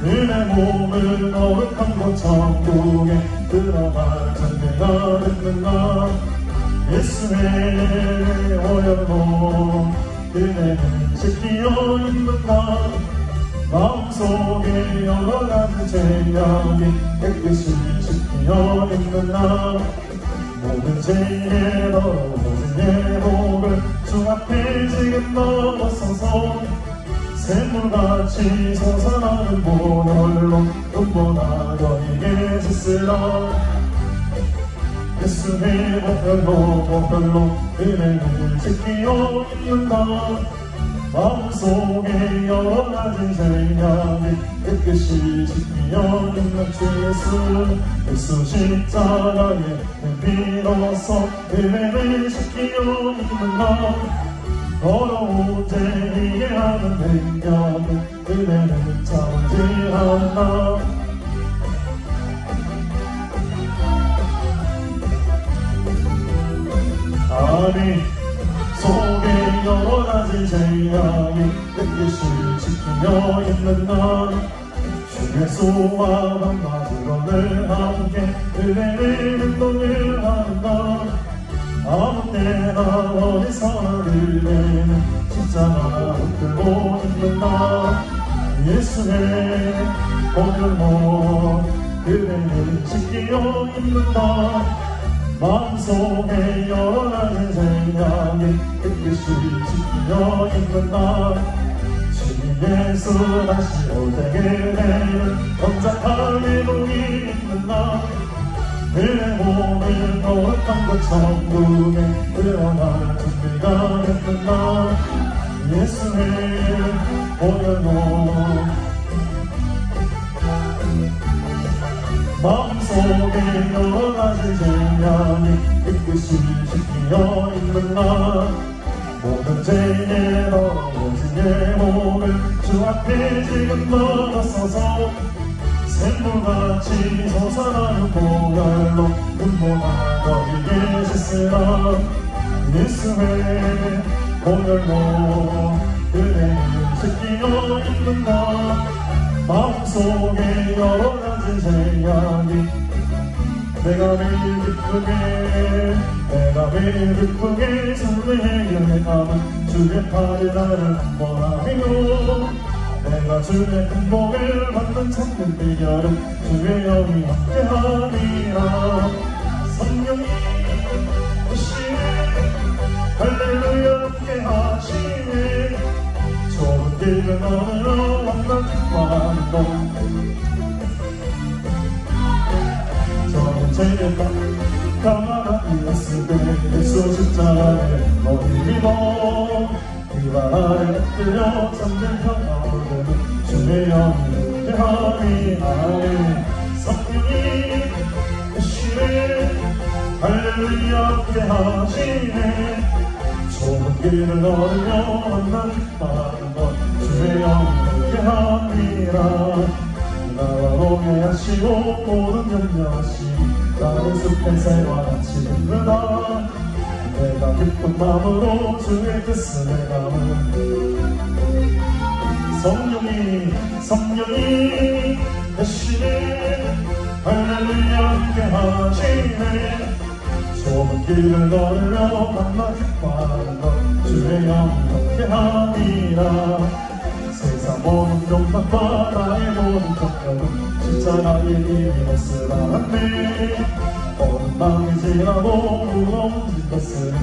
Speaker 2: 은혜 몸을 거룩한 곳 천국에 들어갈 전개가 있는가 예수의 보혈로 은혜를 지키려 있는가 마음속에 여러 가지 죄악이 깨끗이 지키려 있는가 모든 죄의 모든 예복을 주 앞에 지금 넘어서서 샘물같이 솟아나는 보혈로 눈보다 너에게 짓으라 예수의 보혈로 은혜를 지키려 있는가 마음속에 여러 가지 죄악이 깨끗이 지키려 있는 주 예수 십자가의 피로써 은혜를 지키려 있는가 더러운 죄 이해하는 능력은 은혜는 차지하나 아니 속에 여러 가지 죄악이 깨끗이 지키려 있는가 주 예수와 만나기로 늘 함께 은혜를 행동을 하는가 아무 때나 어디서나 은혜는 십자가 붙들고 있는가 예수의 보혈로 은혜를 지키려 있는가 마음속에 여러 가지 죄악이 깨끗이 지키려 있는가 주 예수 다시 올 때에 내는 언작할 내복이 있는가 은혜 몸을 거룩한 곳 천국에 들어갈 준비가 됐는가 예수의 보혈로 마음속에 여러 가지 죄악이 깨끗이 지키려 있는가 모든 죄에 넘어진 내 몸을 주 앞에 지금 넣어서서 샘물같이 솟아나는 보혈로 눈보다 너희 계시으라. 예수의 보혈로 은혜를 지키어 있는다. 마음속에 여러 가지 죄악이 내가 매일 기쁘게 설레게 감은 주의 팔에 나를 한번하며 내가 주의 행복을 받는 참된 비결은 주의 영이 함께하리라. 성령이 오시네 할렐루야 함께하시네. 좁은 길을 걸으러 왕만 기뻐하는 것. 저는 죄가 가만히 있을 때 예수 십자가에 너희 믿어 그발 아래 엎드려 잠든 평화 오르는 주의 영이 함께하리라. 성령이 오시네 할렐루야 함께하시네. 좁은 길을 걸으며 만나 기뻐하는 것 주의 영이 함께하리라. 나와 동행하시고 모든 염려하시니 나는 숲의 새와 같이 힘들다. 내가 기쁜 마음으로 주의 뜻을 내감은 성령이 대신에 할렐루야 함께하시네. 좁은 길을 걸으며 만나 기뻐하는 것 주의 영이 함께하리라. 세상 모든 욕망과 나의 모든 걱정은 십자가의 이름으로 쓰라네. 어느 밤이 지나고 무거운 짐 졌으니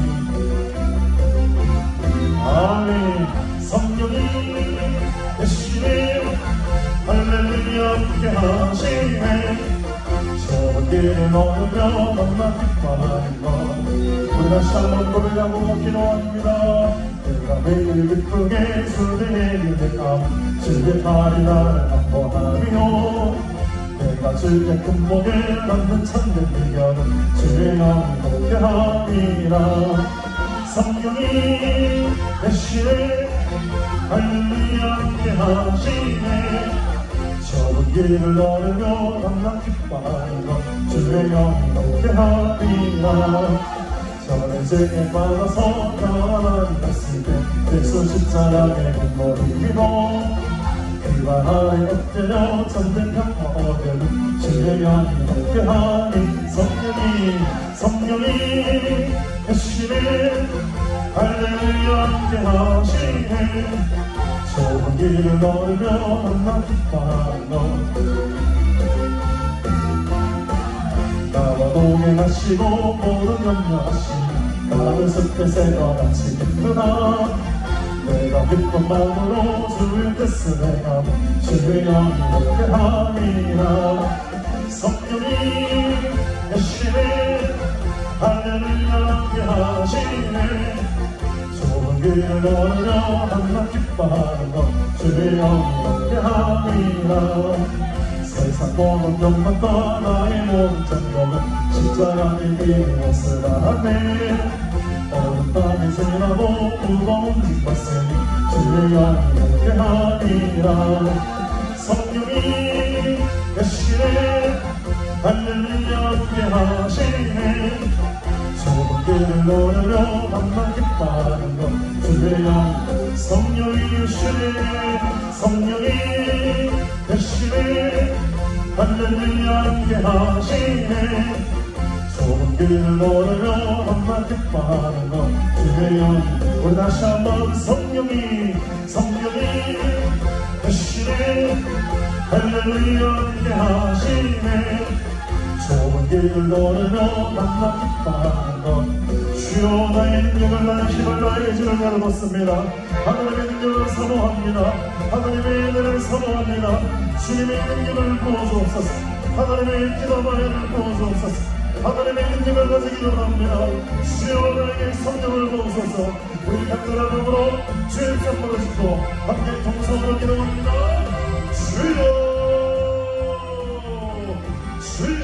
Speaker 2: 아멘. 성령이 대신에 할렐루야 함께하시네. 좁은 길을 걸으며 만나 기뻐하는 것 우리 다시 한번 고백하고 기도합니다. 내가 매일 기쁘게 술을 내감 주의 팔이 나를 한번하며 내가 주의 품목을 받는 참된 비결은 주의 영이 함께하리라. 성령이 대신에 할렐루야 함께하시네. 좁은 길을 걸으며 만나 기뻐하는 것 주의 영이 함께하리라. 저는 죄에 빠져서 가만히 갔을 때 예수 십자가에 머리 위로 그발 아래 엎드려 잠든 평화 얻은 주의 영이 함께하니. 성령이 대신에 할렐루야 함께하시네. 좁은 길을 걸으며 만나 기뻐하는 것 나와 동행하시고 모든 염려하시니 나는 숲의 새와 같이 기쁘다. 내가 기쁜 마음으로 주의 뜻을 내감 주의 영이 함께하리라. 성령이 대신에 할렐루야 함께하시네. 좁은 길을 걸으며 만나 기뻐하는 것 주의 영이 함께하리라. 세상 모든 욕망과 나의 모든 장벽은 십자가의 이름으로 쓰라네. 어느 밤이 지나고 무거운 짐 졌으니 주의 영이 함께하리라. 성령이 대신에 할렐루야 함께하시네. 좁은 길을 걸으며 만나 기뻐하는 것 주의 영이. 성령이 오시네. 성령이 대신에 할렐루야 함께하시네. 좁은 길을 걸으며 만나 기뻐하는 것 주의 영이. 우리 다시 한번 성령이 대신에 할렐루야 함께하시네. 좁은 길을 걸으며 만나 기뻐하는 것 주여 나의 능력을 나의 힘을 나의 지를 열어놓습니다. 하나님의 능력을 사모합니다. 하나님의 은혜를 사모합니다. 주님의 능력을 부어주옵소서. 하나님의 기도만을 부어주옵소서. 하나님의 능력을 가지기 원합니다. 주여 나에게 성령을 부어주소서. 우리 간절함으로 주의 편 받으시고 함께 동성으로 기도합니다. 주여 주여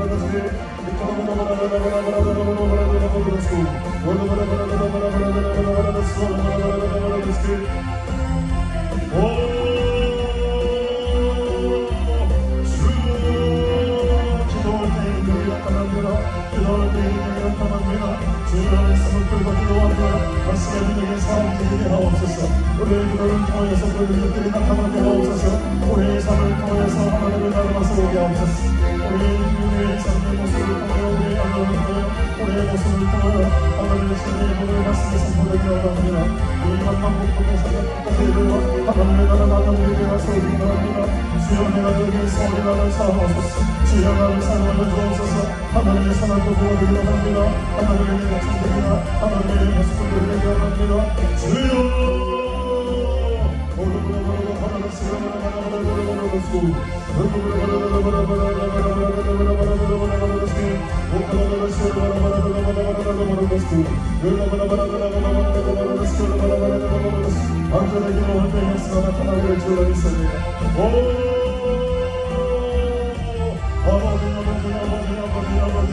Speaker 2: 우리의 기도를 통해서 그 능력들이 나타나게 하옵소서. 우리의 삶을 통해서 하나님을 닮아서 오게 하옵소서. 우리의 삶의 모습을 통하여 우리의 안녕을 통하여 우리의 모습을 통하여 하나님의 신의 문을 말씀에 선포되게 하옵니다. 이 만만복복의 사역까지 이르러 하나님의 나라 만남을 위하서 오기 바랍니다. 주여 내가 여기에서 우리 나라를 사랑하소서. 주여 나를 사랑하여 주옵소서. 하나님의 사랑도 보여드리려 합니다. 하나님의 약속들이나 하나님의 모습을 드리려 합니다. 주여 안전하게 나타나기를 주로 믿습니다. Oh,